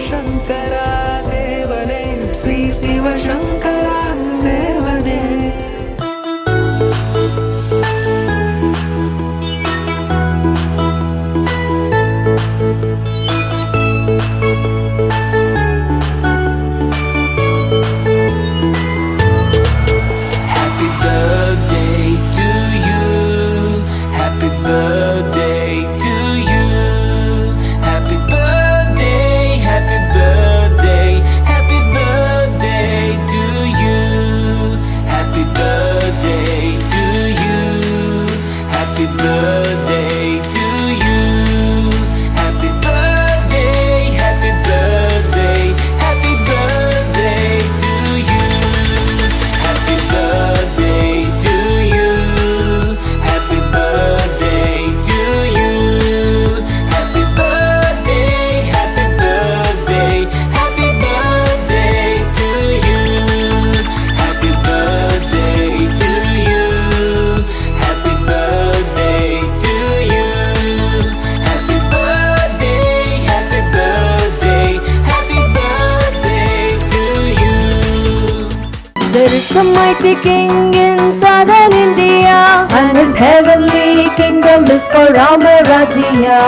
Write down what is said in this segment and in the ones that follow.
சிவசங்கரா தேவனே, ஸ்ரீ சிவசங்கரா தேவனே. There is a mighty king in southern India, and his heavenly kingdom is called Ramarajya.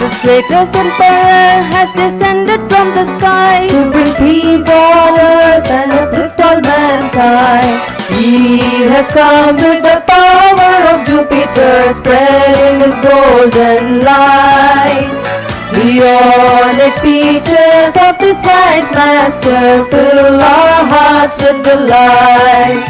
His greatest emperor has descended from the sky to bring peace on earth and uplift all mankind. He has come with the power of Jupiter, spreading his golden light. Beyond speeches of this wise master, fill our hearts with delight.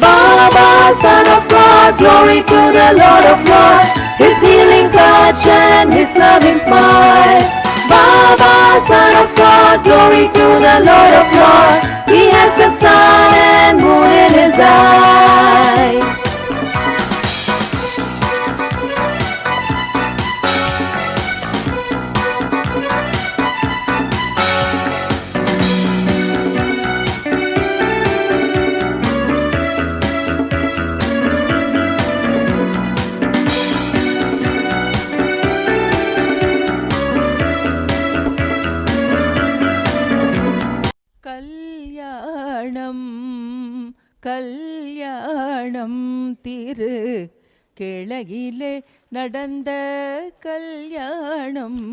Baba, Son of God, glory to the Lord of Lords, His healing touch and His loving smile. Baba, Son of God, glory to the Lord of Lords, He has the sun and moon in His eyes. கல்யாணம் திரு கிளையிலே நடந்த கல்யாணம்,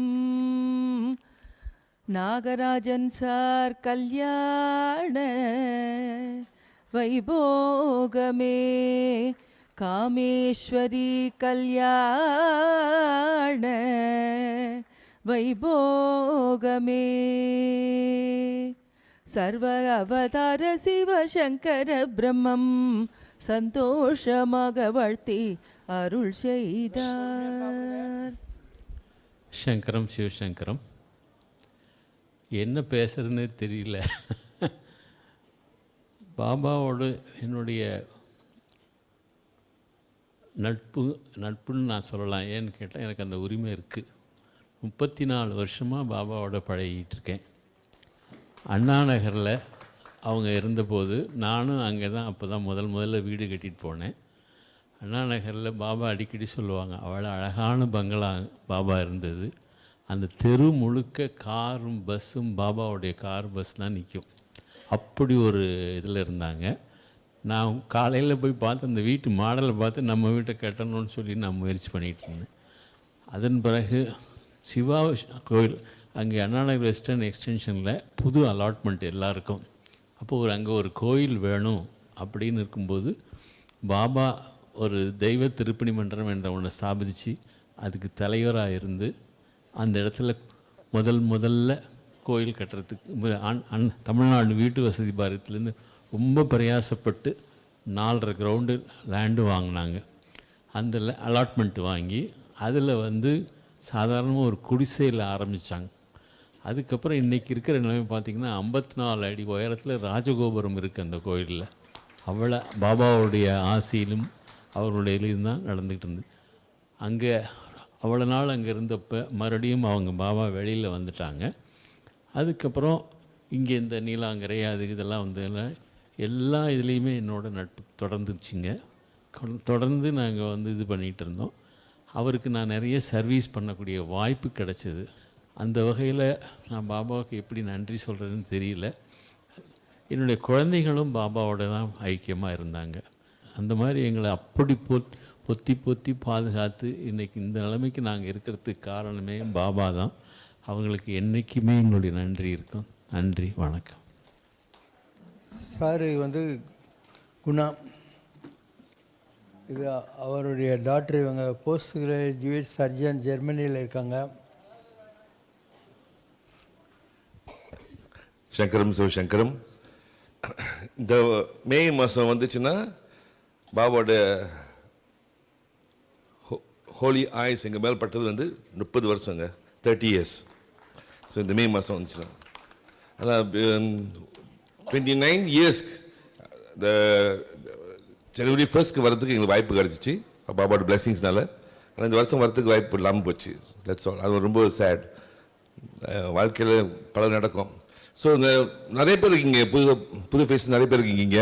Nagarajan sir கல்யாண வைபோகமே, காமேஸ்வரி கல்யாண வைபோகமே, சர்வ அவதார சிவசங்கர பிரம்மம் சந்தோஷமாக வாழ்த்தி அருள் செய்தார். சங்கரம் சிவசங்கரம். என்ன பேசுறதுன்னு தெரியல. பாபாவோடு என்னுடைய நட்புன்னு நான் சொல்லலாம். ஏன்னு கேட்டால் எனக்கு அந்த உரிமை இருக்குது. 34 வருஷமாக பாபாவோட பழகிட்டு இருக்கேன். அண்ணா நகரில் அவங்க இருந்தபோது நானும் அங்கே தான் அப்போ தான் முதல்ல வீடு கட்டிட்டு போனேன். அண்ணா நகரில் பாபா அடிக்கடி சொல்லுவாங்க, அவ்வளோ அழகான பங்களா பாபா இருந்தது. அந்த தெரு முழுக்க காரும் பஸ்ஸும், பாபாவுடைய கார் பஸ் தான் நிற்கும். அப்படி ஒரு இதில் இருந்தாங்க. நான் காலையில் போய் பார்த்து அந்த வீட்டு மாடலை பார்த்து நம்ம வீட்டை கட்டணும்னு சொல்லி நான் முயற்சி பண்ணிகிட்டு இருந்தேன். அதன் பிறகு சிவா கோயில் அங்கே அண்ணாநகர் வெஸ்டர்ன் எக்ஸ்டென்ஷனில் புது அலாட்மெண்ட் எல்லாருக்கும். அப்போது அங்கே ஒரு கோயில் வேணும் அப்படின்னு இருக்கும்போது பாபா ஒரு தெய்வ திருப்பணி மன்றம் என்ற ஒன்றை ஸ்தாபித்து அதுக்கு தலைவராக இருந்து அந்த இடத்துல முதல்ல கோயில் கட்டுறதுக்கு தமிழ்நாடு வீட்டு வசதி பாரதியிலேருந்து ரொம்ப பிரயாசப்பட்டு 4.5 கிரவுண்டு லேண்டு வாங்கினாங்க. அந்த அலாட்மெண்ட்டு வாங்கி அதில் சாதாரணமாக ஒரு குடிசையில் ஆரம்பித்தாங்க. அதுக்கப்புறம் இன்றைக்கி இருக்கிற நிலைமை பார்த்திங்கன்னா 54 அடி உயரத்தில் ராஜகோபுரம் இருக்குது அந்த கோயிலில். அவ்வளோ பாபாவுடைய ஆசையிலும் அவருடைய இதுவும் தான் நடந்துக்கிட்டு இருந்து. அங்கே அவ்வளோ நாள் அங்கே இருந்தப்போ மறுபடியும் அவங்க பாபா வெளியில் வந்துட்டாங்க. அதுக்கப்புறம் இங்கே இந்த நீலாங்கரை அது இதெல்லாம் எல்லா இதுலேயுமே என்னோடய நட்பு தொடர்ந்துச்சுங்க. தொடர்ந்து நாங்கள் இது பண்ணிகிட்டு இருந்தோம். அவருக்கு நான் நிறைய சர்வீஸ் பண்ணக்கூடிய வாய்ப்பு கிடச்சிது. அந்த வகையில் நான் பாபாவுக்கு எப்படி நன்றி சொல்கிறதுன்னு தெரியல. என்னுடைய குழந்தைகளும் பாபாவோட தான் ஐக்கியமாக இருந்தாங்க. அந்த மாதிரி எங்களை அப்படி பொத்தி பொத்தி பாதுகாத்து இன்றைக்கி இந்த நிலைமைக்கு நாங்கள் இருக்கிறதுக்கு காரணமே பாபா தான். அவங்களுக்கு என்றைக்குமே எங்களுடைய நன்றி இருக்கும். நன்றி, வணக்கம். சார் குணா, இது அவருடைய டாக்டர். இவங்க போஸ்ட் கிராஜுவேட் சர்ஜன், ஜெர்மனியில் இருக்காங்க. சங்கரம் சிவசங்கரம். இந்த மே மாதம் வந்துச்சுன்னா பாபாவோட ஹோலி ஆய்ஸ் எங்கள் மேல் பட்டது 30 வருஷங்க, 30 years. ஸோ இந்த மே மாதம் வந்துச்சுன்னா அதான் 29 years இந்த January 1st வரதுக்கு எங்களுக்கு வாய்ப்பு கிடச்சிச்சு பாபாவோட பிளெஸிங்ஸ்னால. ஆனால் இந்த வருஷம் வரத்துக்கு வாய்ப்பு இல்லாமல் போச்சு. That's all. அது ரொம்ப சேட். வாழ்க்கையில் பல நடக்கும். ஸோ இந்த நிறைய பேர் இருக்கீங்க, புது ஃபேஸ் நிறைய பேர் இருக்கீங்க.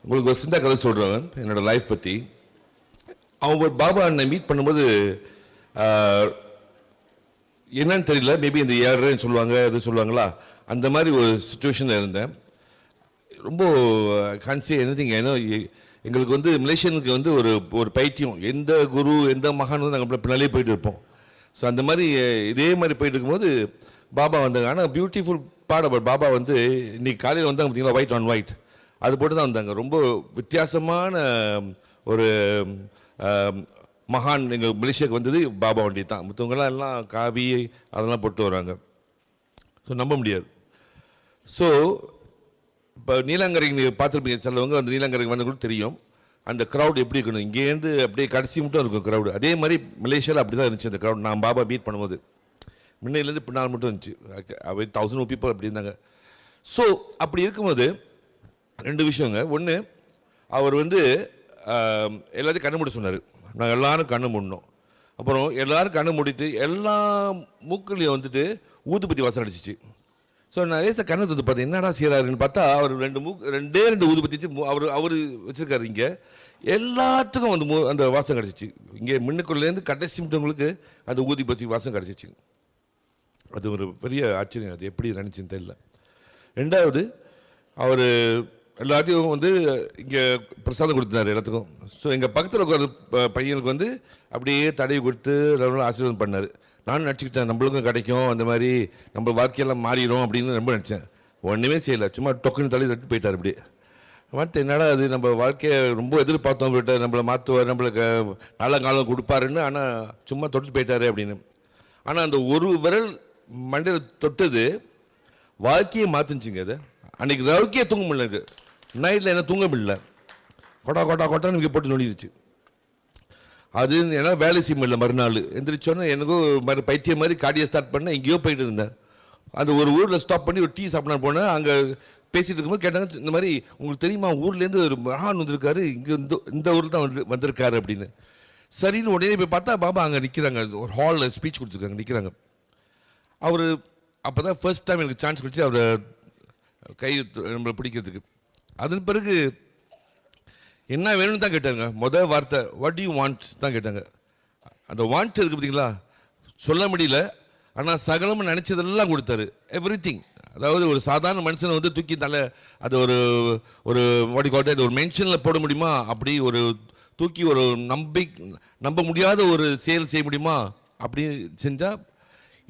உங்களுக்கு ஒரு சின்ன கதை சொல்கிறேன் என்னோடய லைஃப் பற்றி. அவங்க பாபா என்னை மீட் பண்ணும்போது என்னன்னு தெரியல, மேபி இந்த 7:30 சொல்லுவாங்க, எது சொல்லுவாங்களா, அந்த மாதிரி ஒரு சுச்சுவேஷனில் இருந்தேன். ரொம்ப கான்சி எனிதிங். ஏன்னா எங்களுக்கு மலேசியனுக்கு ஒரு பைத்தியம், எந்த குரு எந்த மகான் நாங்கள் பின்னாலே போயிட்டு இருப்போம். ஸோ அந்த மாதிரி இதே மாதிரி போயிட்டு இருக்கும்போது பாபா வந்தாங்க. ஆனால் பியூட்டிஃபுல் பார்ட் அபவுட் பாபா இன்னைக்கு காலையில் வந்தாங்க பார்த்தீங்களா, ஒயிட் ஆன் ஒயிட், அது போட்டு தான் வந்தாங்க. ரொம்ப வித்தியாசமான ஒரு மகான் எங்கள் மலேசியாவுக்கு வந்தது பாபா வண்டி தான். மற்றவங்களாம் எல்லாம் காவி அதெல்லாம் போட்டு வராங்க. ஸோ நம்ப முடியாது. ஸோ இப்போ நீலாங்கரைக்கு நீங்கள் பார்த்துருப்பீங்க, சிலவங்க அந்த நீலாங்கரைக்கு வந்த கூட தெரியும் அந்த க்ரௌட் எப்படி இருக்கணும். இங்கேருந்து அப்படியே கடைசி மட்டும் இருக்கும் க்ரௌடு. அதே மாதிரி மலேசியாவில் அப்படி தான் இருந்துச்சு அந்த க்ரௌட். நான் பாபா மீட் பண்ணும்போது முன்னையிலேருந்து பின்னால் மட்டும் இருந்துச்சு. 1000 people அப்படி இருந்தாங்க. ஸோ அப்படி இருக்கும்போது 2 விஷயங்க. ஒன்று, அவர் எல்லாத்தையும் கண்ணு மூட சொன்னார். நாங்கள் எல்லோரும் கண்ணு மூடணும். அப்புறம் எல்லோரும் கண்ணு மூடிட்டு எல்லா மூக்குலையும் ஊதுபத்தி வாசம் அடிச்சிச்சு. ஸோ நான் கண்ணை தூத்து பார்த்தேன், என்னடா செய்கிறாருன்னு பார்த்தா அவர் 2 ஊதுபத்தி வச்சு அவர் வச்சுருக்காரு. இங்கே எல்லாத்துக்கும் அந்த வாசம் கிடச்சிச்சு. இங்கே முன்னுக்குள்ளேருந்து கடைசி மட்டுங்களுக்கு அந்த ஊதுபத்தி வாசம் கிடச்சிச்சு. அது ஒரு பெரிய ஆச்சரியம். அது எப்படி நினச்சின்னு தெரியல. 2வது, அவர் எல்லாத்தையும் இங்கே பிரசாதம் கொடுத்தாரு எல்லாத்துக்கும். ஸோ எங்கள் பக்கத்தில் இருக்கிற பையனுக்கு அப்படியே தடவி கொடுத்து ஆசீர்வாதம் பண்ணார். நானும் நினச்சிக்கிட்டேன் நம்மளுக்கும் கிடைக்கும், அந்த மாதிரி நம்ம வாழ்க்கையெல்லாம் மாறிடும் அப்படின்னு ரொம்ப நினச்சேன். ஒன்றுமே செய்யலை, சும்மா டொக்குன்னு தட்டி போயிட்டார். இப்படி மற்ற என்னடா அது நம்ம வாழ்க்கையை ரொம்ப எதிர்பார்த்தோம், போயிட்டு நம்மளை மாற்றுவார், நம்மளுக்கு நல்ல காலம் கொடுப்பாருன்னு. ஆனால் சும்மா தொட்டு போயிட்டாரு அப்படின்னு. ஆனால் அந்த ஒரு விரல் மண்டையில் தொட்டது வாழ்க்கையை மாற்றுச்சுங்க. அது அன்றைக்கி வாழ்க்கையே தூங்க முடியல. நைட்டில் என்ன தூங்க முடியல, கொட்டான்னு இங்கே போட்டு நொடிடுச்சு. அது ஏன்னா வேலை செய்ய முடியல. மறுநாள் எந்திரிச்சோன்னே எனக்கும் பைத்தியம் மாதிரி காடியை ஸ்டார்ட் பண்ண எங்கேயோ போயிட்டு இருந்தேன். அந்த ஒரு ஊரில் ஸ்டாப் பண்ணி ஒரு டீ சாப்பிட போனேன். அங்கே பேசிகிட்டு இருக்கும்போது கேட்டாங்க, இந்த மாதிரி உங்களுக்கு தெரியுமா ஊர்லேருந்து ஒரு மகான் வந்திருக்காரு, இங்கே இந்த ஊரில் தான் வந்திருக்காரு அப்படின்னு. சரின்னு உடனே போய் பார்த்தா பாபா அங்கே நிற்கிறாங்க. ஒரு ஹாலில் ஸ்பீச் கொடுத்துருக்காங்க, நிற்கிறாங்க. அவர் அப்போ தான் ஃபர்ஸ்ட் டைம் எனக்கு சான்ஸ் கொடுத்து அவரை கை நம்மளை பிடிக்கிறதுக்கு. அதன் பிறகு என்ன வேணும்னு தான் கேட்டாங்க. முதல் வார்த்தை வாட் டு யூ வாண்ட் தான் கேட்டாங்க. அந்த வாண்ட் இருக்குது பார்த்தீங்களா, சொல்ல முடியல. ஆனால் சகலமாக நினச்சதெல்லாம் கொடுத்தாரு, எவ்ரிதிங். அதாவது ஒரு சாதாரண மனுஷனை தூக்கி அது ஒரு ஒரு மென்ஷனில் போட முடியுமா, அப்படி ஒரு தூக்கி ஒரு நம்ப முடியாத ஒரு செயல் செய்ய முடியுமா, அப்படி செஞ்சால்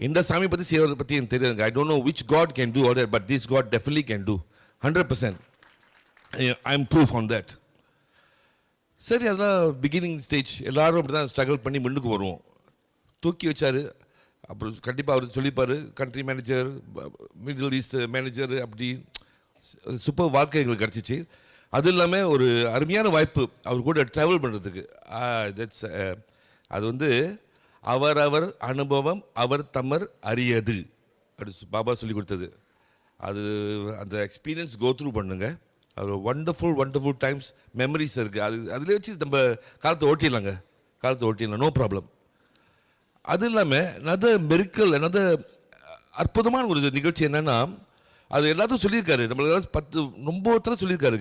எந்த சாமி பற்றி செய்வதை பற்றி எனக்கு தெரியாதுங்க. I don't know which god can do all that, but this god definitely can do 100%. I am proof on that. சரி, அதெல்லாம் பிகினிங் ஸ்டேஜ். எல்லோரும் அப்படி தான் ஸ்ட்ரகிள் பண்ணி முன்னுக்கு வருவோம். தூக்கி வச்சார். அப்புறம் கண்டிப்பாக அவர் சொல்லிப்பார், country manager, middle east manager, அப்படி சூப்பர் வாழ்க்கை எங்களுக்கு கிடச்சிச்சு. அது இல்லாமல் ஒரு அருமையான வாய்ப்பு அவர் கூட ட்ராவல் பண்ணுறதுக்கு. தட்ஸ் அது அவரவர் அனுபவம் அவர் தமர் அறியது அப்படி பாபா சொல்லி கொடுத்தது. அது அந்த எக்ஸ்பீரியன்ஸ் கோ த்ரூ பண்ணுங்க. அது ஒண்டர்ஃபுல் டைம்ஸ் மெமரிஸ் இருக்குது. அதில் வச்சு நம்ம காலத்தை ஓட்டிடலாம், நோ ப்ராப்ளம். அது இல்லாமல் another miracle, another அற்புதமான ஒரு நிகழ்ச்சி என்னென்னா, அது எல்லாத்தையும் சொல்லியிருக்காரு. நம்மளுக்கு ரொம்ப சொல்லியிருக்காரு.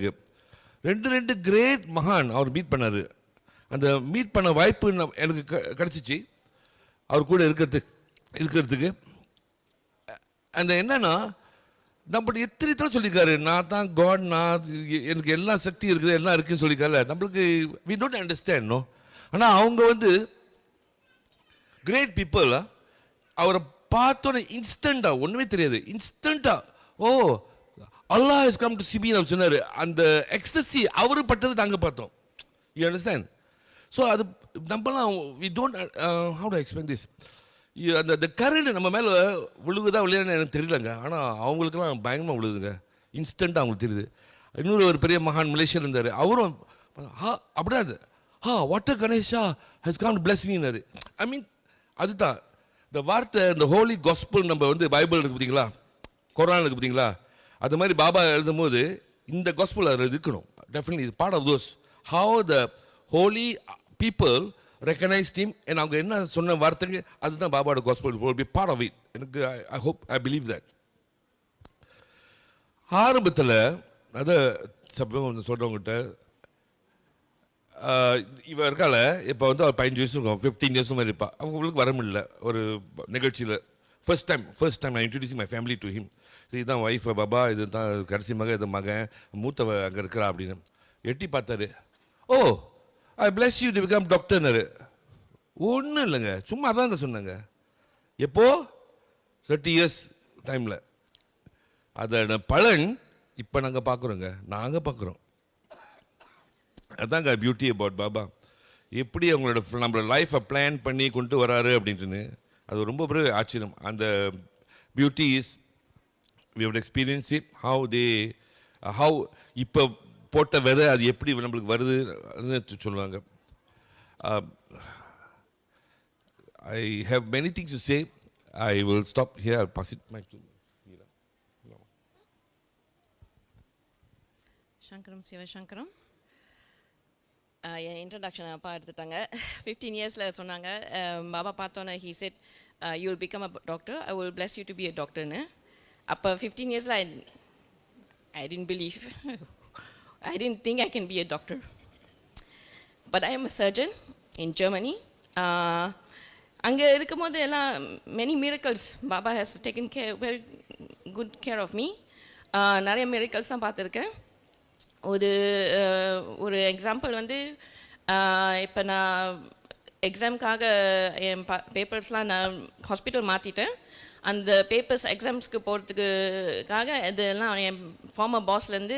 2 கிரேட் மகான் அவர் மீட் பண்ணார். அந்த மீட் பண்ண வாய்ப்பு எனக்கு கிடச்சிச்சு அவர் கூட இருக்கிறதுக்கு. அந்த என்னன்னா நம்மளுக்கு எத்தனை தடவை சொல்லியிருக்காரு, நான் தான் காட், நான் எனக்கு எல்லா சக்தி இருக்குது, எல்லாம் இருக்குன்னு சொல்லியிருக்காரு. நம்மளுக்கு வி டோன்ட் அண்டர்ஸ்டாண்ட் நோ. ஆனால் அவங்க வந்து கிரேட் பீப்புள். அவரை பார்த்தோன்னே இன்ஸ்டண்ட்டாக ஒன்றுமே தெரியாது, இன்ஸ்டண்ட்டாக oh Allah has come to see me அவர் சொன்னார். அந்த எக்ஸ்டசி அவரு பட்டது நாங்கள் பார்த்தோம். You understand? ஸோ அது நம்மலாம் we don't have to explain this. அந்த கரண்ட் நம்ம மேலே விழுகுதா விளையாடுன்னு எனக்கு தெரியலங்க. ஆனால் அவங்களுக்குலாம் பயங்கரமாக விழுதுங்க, இன்ஸ்டண்ட்டாக அவங்களுக்கு தெரியுது. இன்னொரு ஒரு பெரிய மகான் மலேசியாவில் இருந்தார், அவரும் அப்படியே அது water Ganesha has come to bless மீனாரு. ஐ மீன் அதுதான் இந்த வார்த்தை, இந்த ஹோலி காஸ்பல் நம்ம வந்து பைபிள் இருக்குது பார்த்தீங்களா, குர்ஆன் இருக்குது பார்த்தீங்களா, அது மாதிரி பாபா எழுதும் போது இந்த காஸ்பல் அதில் இருக்கணும். டெஃபினெட்லி இது part of those how the holy people recognised him. And அவங்க என்ன சொன்ன வார்த்தைங்க அதுதான் பாபாவோட gospel will be part of it. எனக்கு I hope I believe that. ஆரம்பத்தில் அதை சப்போஸ் சொல்கிறவங்ககிட்ட இவ இருக்கால இப்போ வந்து அவர் 15 வயசு இருக்கும், 15 இயர்ஸ் மாதிரி இருப்பா. அவங்களுக்கு வர முடியல ஒரு நிகழ்ச்சியில். First time I introducing my family to him. சரி இதுதான் ஒய்ஃப் பாபா, இது தான் கடைசி மகன், இது மகன், மூத்தவ அங்கே இருக்கிறா அப்படின்னு எட்டி பார்த்தாரு. ஓ ஐ பிளஸ் யூ டு பிகம் டாக்டர்னாரு. ஒன்றும் இல்லைங்க, சும்மா அதாங்க சொன்னாங்க. எப்போ 30 இயர்ஸ் டைமில். அதோட பலன் இப்போ நாங்கள் பார்க்குறோம். அதாங்க பியூட்டி அபவுட் பாபா. எப்படி அவங்களோட நம்மளோட லைஃப்பை பிளான் பண்ணி கொண்டு வராரு அப்படின்ட்டுன்னு அது ரொம்ப பெரிய ஆச்சரியம். அந்த beauty is we have experienced it, how இப்போ போட்ட விதை அது எப்படி நம்மளுக்கு வருதுன்னு சொல்லுவாங்க. I have many things to say. I will stop here. I'll pass it back to Meera. சங்கரம் சிவசங்கரம். என் இன்ட்ரடக்ஷன் அப்பா எடுத்துட்டாங்க. 15 இயர்ஸில் சொன்னாங்க, பாபா பார்த்தோன்னே he said you will become a doctor, I will bless you to be a doctorன்னு. அப்போ 15 இயர்ஸில் I didn't believe. I didn't think I can be a doctor. But I am a surgeon in Germany. அங்கே இருக்கும்போது எல்லாம் many miracles. Baba has taken very good care of me. நிறைய miracles தான் பார்த்துருக்கேன். ஒரு example வந்து இப்போ நான் எக்ஸாமுக்காக என் பேப்பர்ஸ்லாம் நான் ஹாஸ்பிட்டல் மாற்றிட்டேன். அந்த பேப்பர்ஸ் எக்ஸாம்ஸ்க்கு போகிறதுக்காக இதெல்லாம் என் ஃபார்மர் பாஸ்லேருந்து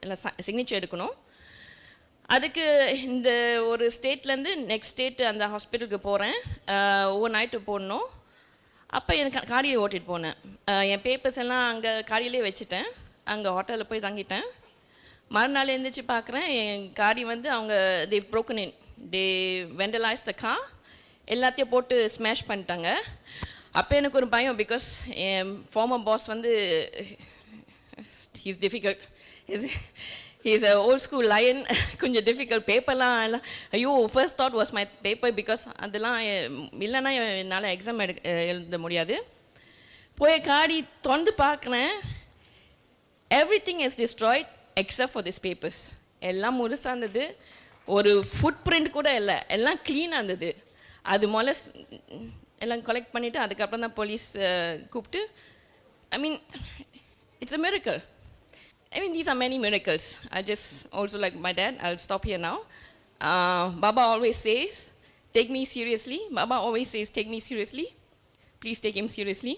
எல்லாம் சிக்னேச்சர் எடுக்கணும். அதுக்கு இந்த ஒரு ஸ்டேட்லேருந்து நெக்ஸ்ட் ஸ்டேட் அந்த ஹாஸ்பிட்டலுக்கு போகிறேன். ஓவர் நைட்டு போடணும். அப்போ எனக்கு காடியை ஓட்டிகிட்டு போனேன். என் பேப்பர்ஸ் எல்லாம் அங்கே காடியிலே வச்சுட்டேன். அங்கே ஹோட்டலில் போய் தங்கிட்டேன். மறுநாள் எழுந்திரிச்சு பார்க்குறேன், என் காடி வந்து அவங்க தே broken in, they vandalized the car, எல்லாத்தையும் போட்டு ஸ்மாஷ் பண்ணிட்டாங்க. அப்போ எனக்கு ஒரு பயம், பிகாஸ் என் ஃபார்மர் பாஸ் வந்து he's difficult, he's a old school lion. கொஞ்சம் டிஃபிகல்ட். பேப்பர்லாம் எல்லாம் ஐயோ first thought was my paper, because அதெல்லாம் இல்லைன்னா என்னால் எக்ஸாம் எழுத முடியாது. போய் காடி திறந்து பார்க்குறேன், everything is destroyed except for these papers. எல்லாம் முழுசாக இருந்தது, ஒரு ஃபுட் பிரிண்ட் கூட இல்லை, எல்லாம் க்ளீனாக இருந்தது. அது முதல்ல எல்லாம் கலெக்ட் பண்ணிவிட்டு அதுக்கப்புறம் தான் போலீஸ் கூப்பிட்டு, I mean it's a miracle. I mean these are many miracles. I just also like my dad, I'll stop here now. Baba always says take me seriously. Baba always says take me seriously. Please take him seriously.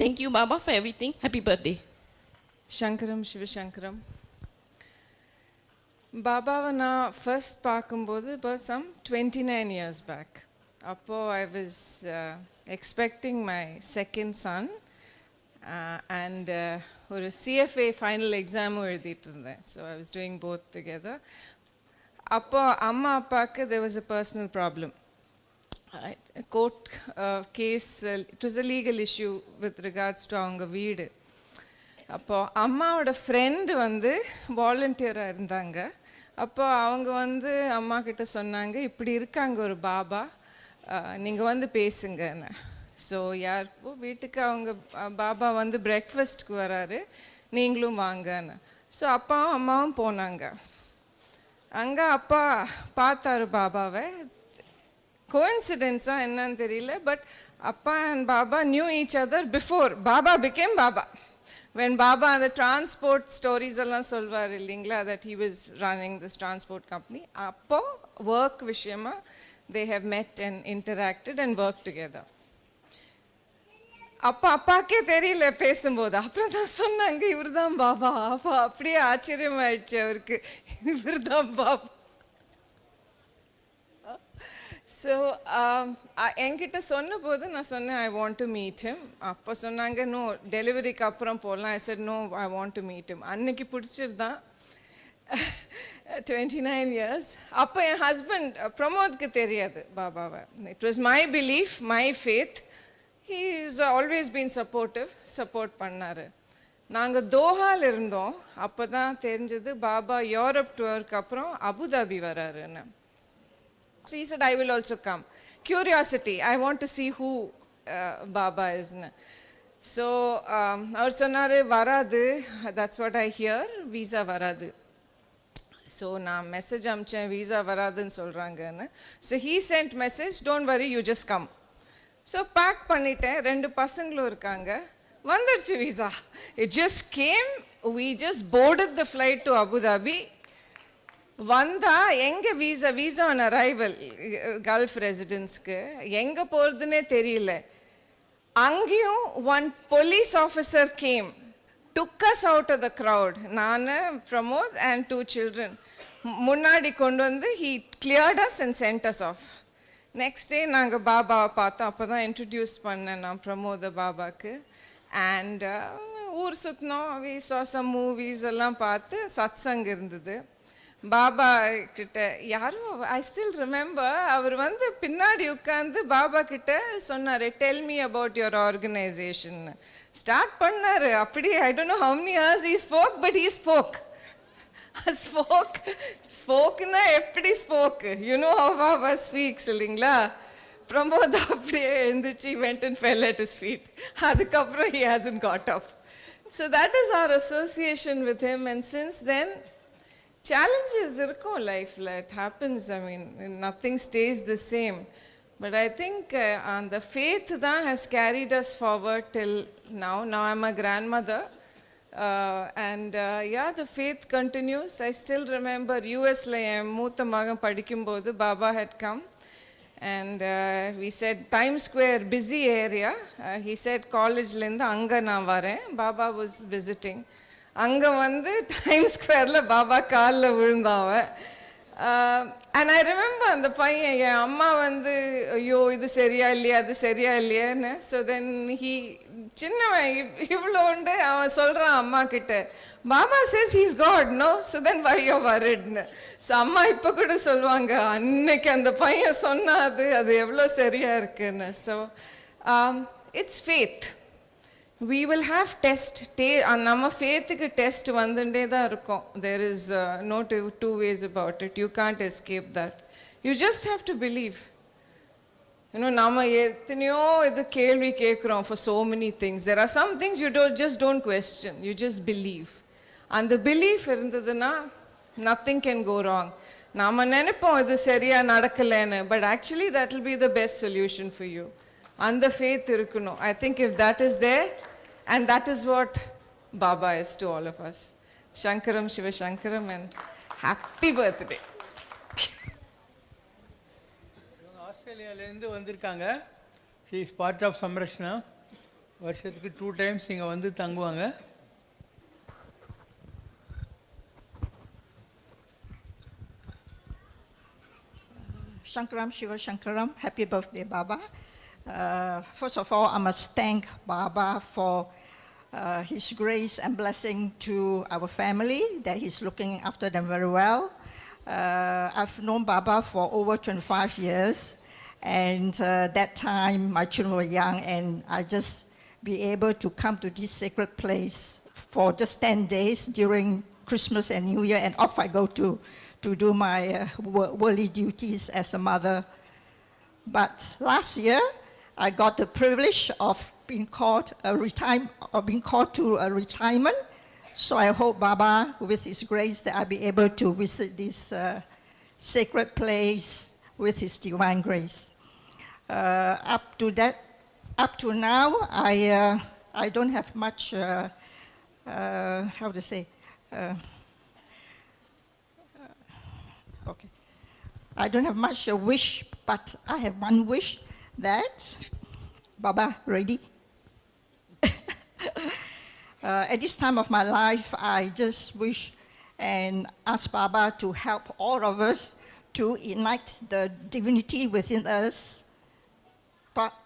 Thank you Baba for everything. Happy birthday. Shankaram Shivashankaram. பாபாவை நான் first பார்க்கும்போது about some 29 years back. அப்போ I was expecting my second son and ஒரு CFA final exam-உம் எழுதிட்டு இருந்தேன். So I was doing both together. அப்போ அம்மா அப்பாவுக்கு there was a personal problem. A court case, it was a legal issue with regards to அவங்க வீடு. அப்போ அம்மாவோட ஃப்ரெண்டு வந்து வாலண்டியராக இருந்தாங்க. அப்போ அவங்க வந்து அம்மா கிட்ட சொன்னாங்க, இப்படி இருக்காங்க ஒரு பாபா, நீங்கள் வந்து பேசுங்கன்னு. ஸோ யாருப்போ வீட்டுக்கு அவங்க பாபா வந்து பிரேக்ஃபாஸ்ட்க்கு வராரு, நீங்களும் வாங்கன்னு. ஸோ அப்பாவும் அம்மாவும் போனாங்க. அங்கே அப்பா பார்த்தாரு பாபாவை. கோயின்சிடென்ஸாக என்னன்னு தெரியல, but Appa and Baba knew each other before Baba became Baba. When Baba and the transport stories allan solvar illingla that he was running this transport company, appo work vishayama they have met and interacted and worked together. அப்பா அப்பாக்கே தெரியல பேசும்போது அப்புறம் தான் சொன்னாங்க இவர்தான் பாபா. அப்பா அப்படியே ஆச்சரியமாயிடுச்சு அவருக்கு, இவர்தான் பாபா. ஸோ என்கிட்ட சொன்ன போது நான் சொன்னேன் I want to meet him. அப்போ சொன்னாங்க நோ டெலிவரிக்கு அப்புறம் போகலாம். I said no I want to meet him. அன்னைக்கு பிடிச்சிருந்தான் 29 years. அப்போ என் ஹஸ்பண்ட் பிரமோத்க்கு தெரியாது பாபாவை. It was my belief, my faith. He has always been supportive, support பண்ணாரு. நாங்கள் தோஹால் இருந்தோம். அப்போ தான் தெரிஞ்சது பாபா யூரோப் டூருக்கு அப்புறம் அபுதாபி வராருன்னு. So he said, I will also come. Curiosity, I want to see who Baba is. So அவர் சொன்னார் வராது, that's what I hear, visa வராது. So நான் மெசேஜ் அனுப்பிச்சேன் visa வராதுன்னு சொல்கிறாங்கன்னு. So he sent message, don't worry, you just come. So pack பண்ணிட்டேன், 2 பசங்களும் இருக்காங்க, வந்துடுச்சு visa. It just came, we just boarded the flight to Abu Dhabi. வந்தா எங்கே வீசா ஆன் அரைவல் கல்ஃப் ரெசிடென்ஸ்க்கு எங்கே போகிறதுனே தெரியல. அங்கேயும் one police officer came, took us out of the crowd. நான், பிரமோத் அண்ட் 2 children முன்னாடி கொண்டு வந்து he cleared us and sent us off. Next day நாங்கள் பாபாவை பார்த்தோம். அப்போ தான் இன்ட்ரடியூஸ் பண்ணேன் நான் பிரமோத பாபாவுக்கு. அண்ட் ஊர் சுற்றினோம், வி சா சம் மூவிஸ் எல்லாம் பார்த்து சத்சங் இருந்தது. பாபா கிட்ட யாரும் ஐ ஸ்டில் ரிமெம்பர் அவர் வந்து பின்னாடி உட்காந்து பாபா கிட்ட சொன்னார் tell me about your organisation start பண்ணார். அப்படியே I don't know how many hours he spoke, but he spoke. ஸ்போக்குன்னா எப்படி spoke, you know how Baba speaks இல்லைங்களா. பிரமோத் அப்படியே எழுந்துச்சு, went and fell at his feet. அதுக்கப்புறம் he hasn't got up. So that is our association with him, and since then challenges இருக்கும் லைஃப்ல, it happens. I mean nothing stays the same, but I think the faith that has carried us forward till now. I'm a grandmother. And yeah, the faith continues. I still remember US la en mootha magan padikumbodhu Baba had come and we said Times Square busy area. He said college la inda anga na varen. Baba was visiting. Anga vandu Times Square la Baba kaalla vizhundava. And I remember அந்த பையன் என் அம்மா வந்து ஐயோ இது சரியா இல்லையா அது சரியா இல்லையான்னு. ஸோ தென் ஹீ சின்னவன் இவ்வளோ உண்டு, அவன் சொல்கிறான் அம்மா கிட்ட Baba says he's God no, so then why you வரிட்னு. ஸோ அம்மா இப்போ கூட சொல்லுவாங்க அன்னைக்கு அந்த பையன் சொன்னா அது எவ்வளோ சரியா இருக்குன்னு. So it's faith. We will have test. நம்ம ஃபேத்துக்கு டெஸ்ட் வந்துட்டே தான் இருக்கும். There is no two ways about it. You can't escape that. You just have to believe. You know, நம்ம எத்தனையோ இது கேள்வி கேட்குறோம் for so many things. There are some things you just don't question. You just believe. அந்த belief இருந்ததுன்னா nothing can go wrong. நாம நினைப்போம் இது சரியா நடக்கலைன்னு, but actually that will be the best solution for you. அந்த faith இருக்கணும். I think if that is there, and that is what Baba is to all of us. Shankaram Shiva Shankaram, and happy birthday. ஆஸ்திரேலியாவிலேருந்து வந்திருக்காங்க. She is part of Samrakshana. வருஷத்துக்கு 2 times இங்கே வந்து தங்குவாங்க. Shankaram Shiva Shankaram, happy birthday Baba. First of all, I must thank Baba for his grace and blessing to our family, that he's looking after them very well. I've known Baba for over 25 years, and that time my children were young, and I just be able to come to this sacred place for just 10 days during Christmas and New Year, and off I go to do my worldly duties as a mother. But last year, I got the privilege of being called to a retirement. So I hope Baba, with his grace, that I'll be able to visit this sacred place with his divine grace. Up to that up to now, I don't have much, how to say, okay. I don't have much wish, but I have one wish that, Baba, ready? At this time of my life, I just wish and ask Baba to help all of us to ignite the divinity within us.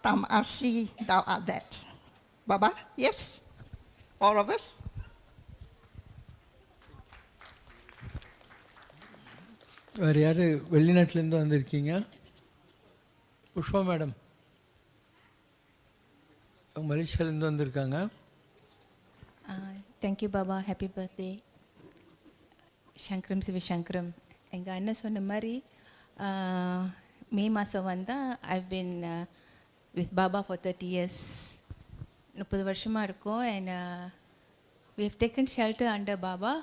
Tam Asi, thou art that. Baba, yes? All of us? வேறு யார் வெளிநாட்டிலேருந்து வந்திருக்கீங்க? Pushpa madam மலேசியாவிலேருந்து வந்திருக்காங்க. Thank you Baba, happy birthday. Shankaram Sivashankaram. எங்கள் அண்ணன் சொன்ன மாதிரி மே மாதம் வந்தால் I've been with Baba for 30 years. 30 வருஷமாக இருக்கும். And we have taken shelter under Baba.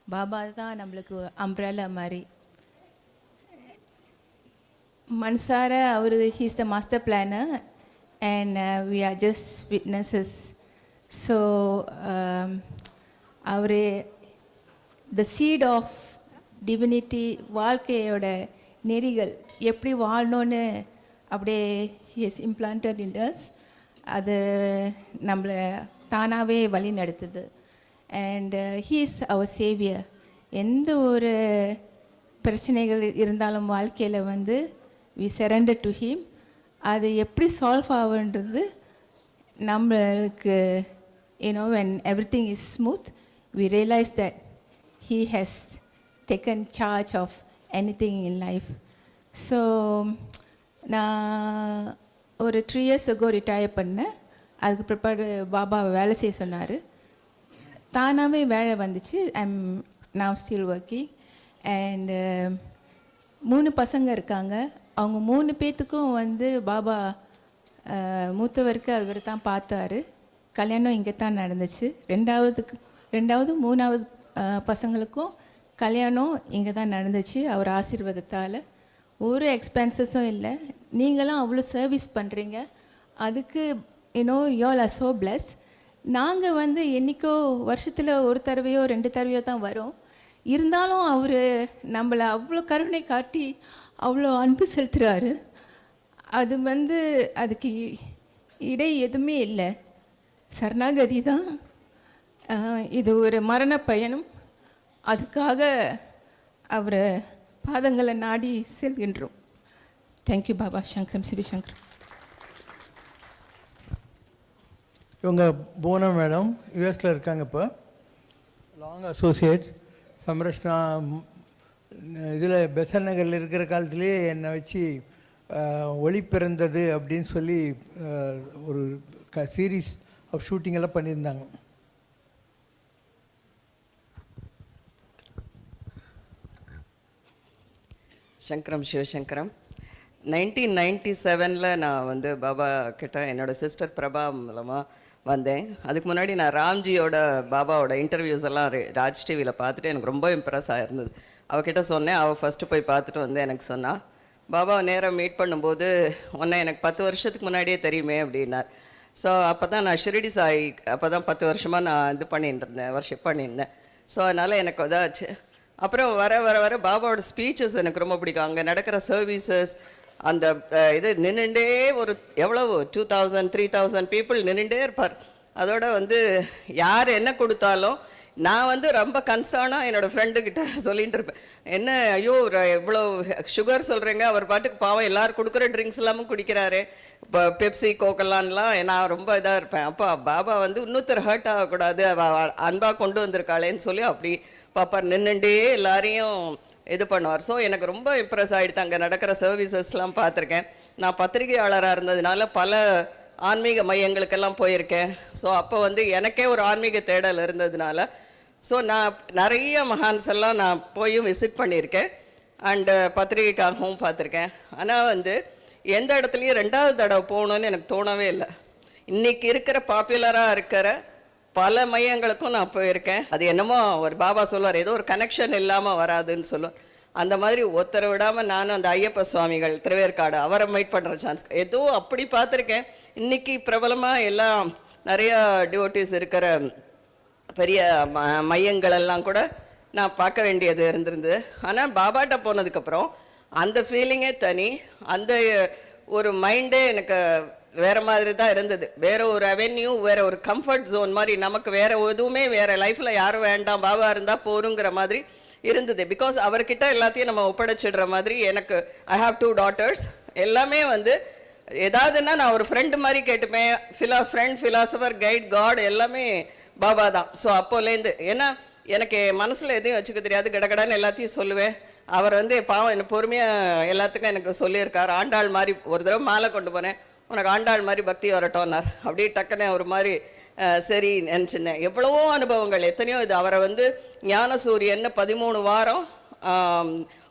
Baba தான் நம்மளுக்கு அம்ப்ரெல்லா மாதிரி. மனசார அவர் he's the master planner and we are just witnesses. So அவர் த சீட் ஆஃப் டிவினிட்டி, வாழ்க்கையோட நெறிகள் எப்படி வாழணுன்னு அப்படியே ஹிஸ் இம்ப்ளான்டட் இன் அஸ். அது நம்மளை தானாகவே வழி நடத்துது. And he is our saviour. எந்த ஒரு பிரச்சனைகள் இருந்தாலும் வாழ்க்கையில் வந்து வி சரண்டர் டு ஹீம். அது எப்படி சால்வ் ஆகுன்றது நம்மளுக்கு when everything is smooth, we realize that he has taken charge of anything in life. So நான் ஒரு 3 years ago ரிட்டையர் பண்ணேன். அதுக்கு பிற்பாடு பாபா வேலை செய்ய சொன்னார். தானாகவே வேலை வந்துச்சு. I'm now still working. And 3 பசங்க இருக்காங்க. அவங்க 3 பேத்துக்கும் வந்து பாபா மூத்தவருக்கு அவர் தான் பார்த்தாரு. கல்யாணம் இங்கே தான் நடந்துச்சு. ரெண்டாவது 3வது பசங்களுக்கும் கல்யாணம் இங்கே தான் நடந்துச்சு அவர் ஆசீர்வாதத்தால். ஒரு எக்ஸ்பென்சஸும் இல்லை. நீங்களும் அவ்வளோ சர்வீஸ் பண்ணுறீங்க. அதுக்கு y'all are so blessed. நாங்கள் வந்து என்றைக்கோ வருஷத்தில் ஒரு தடவையோ 2 தடவையோ தான் வரோம். இருந்தாலும் அவர் நம்மளை அவ்வளோ கருணை காட்டி அவ்வளோ அன்பு செலுத்துகிறாரு. அது வந்து அதுக்கு இடை எதுவுமே இல்லை. சரணாகதி தான். இது ஒரு மரண பயணம். அதுக்காக அவர் பாதங்களை நாடி செல்கின்றோம். தேங்க்யூ பாபா. சங்கரம் சிவசங்கரம். இவங்க போனா மேடம் யூஎஸில் இருக்காங்க. இப்போ லாங் அசோசியேட் சம்ரஷ்ணா இதில் பெசன் நகரில் இருக்கிற காலத்துலேயே என்னை வச்சு ஒளி பிறந்தது அப்படின்னு சொல்லி ஒரு சீரீஸ் ஆஃப் ஷூட்டிங் எல்லாம் பண்ணியிருந்தாங்க. சங்கரம் சிவசங்கரம். 1997 நான் வந்து பாபா கிட்ட என்னோடய சிஸ்டர் பிரபா மூலமாக வந்தேன். அதுக்கு முன்னாடி நான் ராம்ஜியோட பாபாவோட இன்டர்வியூஸ் எல்லாம் ராஜ் டிவியில் பார்த்துட்டு எனக்கு ரொம்ப இம்ப்ரெஸ் ஆகிருந்தது. அவகிட்ட சொன்னேன். அவள் ஃபஸ்ட்டு போய் பார்த்துட்டு வந்து எனக்கு சொன்னாள், பாபாவை நேராக மீட் பண்ணும்போது உன்னை எனக்கு 10 வருஷத்துக்கு முன்னாடியே தெரியுமே அப்படின்னார். ஸோ அப்போ தான் நான் ஷிரடி சாய் அப்போ தான் 10 வருஷமாக நான் இது பண்ணிட்டு இருந்தேன், வர்ஷிப் பண்ணியிருந்தேன். ஸோ அதனால் எனக்கு இதாச்சு. அப்புறம் வர வர வர பாபாவோட ஸ்பீச்சஸ் எனக்கு ரொம்ப பிடிக்கும். அங்கே நடக்கிற சர்வீசஸ், அந்த இது நின்றுண்டே ஒரு எவ்வளவு 2000 3000 பீப்புள் நின்றுண்டே இருப்பார். அதோட வந்து யார் என்ன கொடுத்தாலும் நான் வந்து ரொம்ப கன்சர்னாக என்னோடய ஃப்ரெண்டுக்கிட்ட சொல்லிகிட்டு இருப்பேன். என்ன ஐயோ இவ்வளோ சுகர் சொல்கிறீங்க, அவர் பாட்டுக்கு பாவம் எல்லோரும் கொடுக்குற ட்ரிங்க்ஸ் எல்லாமும் குடிக்கிறாரு, இப்போ பெப்சி கோக்கெல்லான்லாம் நான் ரொம்ப இதாக இருப்பேன். அப்போ பாபா வந்து இன்னொருத்தர் ஹர்ட் ஆகக்கூடாது, அன்பாக கொண்டு வந்திருக்காளேன்னு சொல்லி அப்படி பாப்பார் நின்றுண்டே எல்லாரையும் இது பண்ணுவார். ஸோ எனக்கு ரொம்ப இம்ப்ரெஸ் ஆகிடுது. அங்கே நடக்கிற சர்வீசஸ்லாம் பார்த்துருக்கேன். நான் பத்திரிகையாளராக இருந்ததுனால பல ஆன்மீக மையங்களுக்கெல்லாம் போயிருக்கேன். ஸோ அப்போ வந்து எனக்கே ஒரு ஆன்மீக தேடல் இருந்ததுனால ஸோ நான் நிறைய மகான்ஸ் எல்லாம் நான் போயும் விசிட் பண்ணியிருக்கேன். அண்டு பத்திரிகைக்காகவும் பார்த்துருக்கேன். ஆனால் வந்து எந்த இடத்துலையும் 2வது தடவை போகணுன்னு எனக்கு தோணவே இல்லை. இன்றைக்கி இருக்கிற பாப்புலராக இருக்கிற பல மையங்களுக்கும் நான் போயிருக்கேன். அது என்னமோ ஒரு பாபா சொல்லுவார், ஏதோ ஒரு கனெக்ஷன் இல்லாமல் வராதுன்னு சொல்லுவார். அந்த மாதிரி ஒருத்தரை விடாமல் நானும் அந்த ஐயப்ப சுவாமிகள் திருவேற்காடு அவரை மீட் பண்ணுற சான்ஸ் ஏதோ அப்படி பார்த்துருக்கேன். இன்னைக்கு பிரபலமாக எல்லாம் நிறைய டிவோட்டிஸ் இருக்கிற பெரிய மையங்கள் எல்லாம் கூட நான் பார்க்க வேண்டியது இருந்திருந்தது. ஆனால் பாபாட்ட போனதுக்கப்புறம் அந்த ஃபீலிங்கே தனி, அந்த ஒரு மைண்டே எனக்கு வேறு மாதிரி தான் இருந்தது. வேறு ஒரு அவென்யூ, வேறு ஒரு கம்ஃபர்ட் ஜோன் மாதிரி, நமக்கு வேறு எதுவுமே வேறு லைஃப்பில் யாரும் வேண்டாம், பாபா இருந்தால் போருங்கிற மாதிரி இருந்தது. பிகாஸ் அவர்கிட்ட எல்லாத்தையும் நம்ம ஒப்படைச்சிடுற மாதிரி. எனக்கு ஐ ஹாவ் 2 daughters. எல்லாமே வந்து ஏதாவதுன்னா நான் ஒரு ஃப்ரெண்டு மாதிரி கேட்டுப்பேன். ஃப்ரெண்ட், ஃபிலாசபர், கைட், காட் எல்லாமே பாபா தான். ஸோ அப்போலேருந்து ஏன்னா எனக்கு மனசில் எதையும் வச்சுக்க தெரியாது, கடகடான்னு எல்லாத்தையும் சொல்லுவேன். அவர் வந்து பாவம் எனக்கு பொறுமையாக எல்லாத்துக்கும் எனக்கு சொல்லியிருக்கார். ஆண்டாள் மாதிரி ஒரு தடவை மாலை கொண்டு போனேன், உனக்கு ஆண்டாள் மாதிரி பக்தி வரட்டோன்னார். அப்படியே டக்குன்னு ஒரு மாதிரி சரி நினச்சினேன். எவ்வளவோ அனுபவங்கள், எத்தனையோ இது. அவரை வந்து ஞானசூரியன்னு 13 வாரம்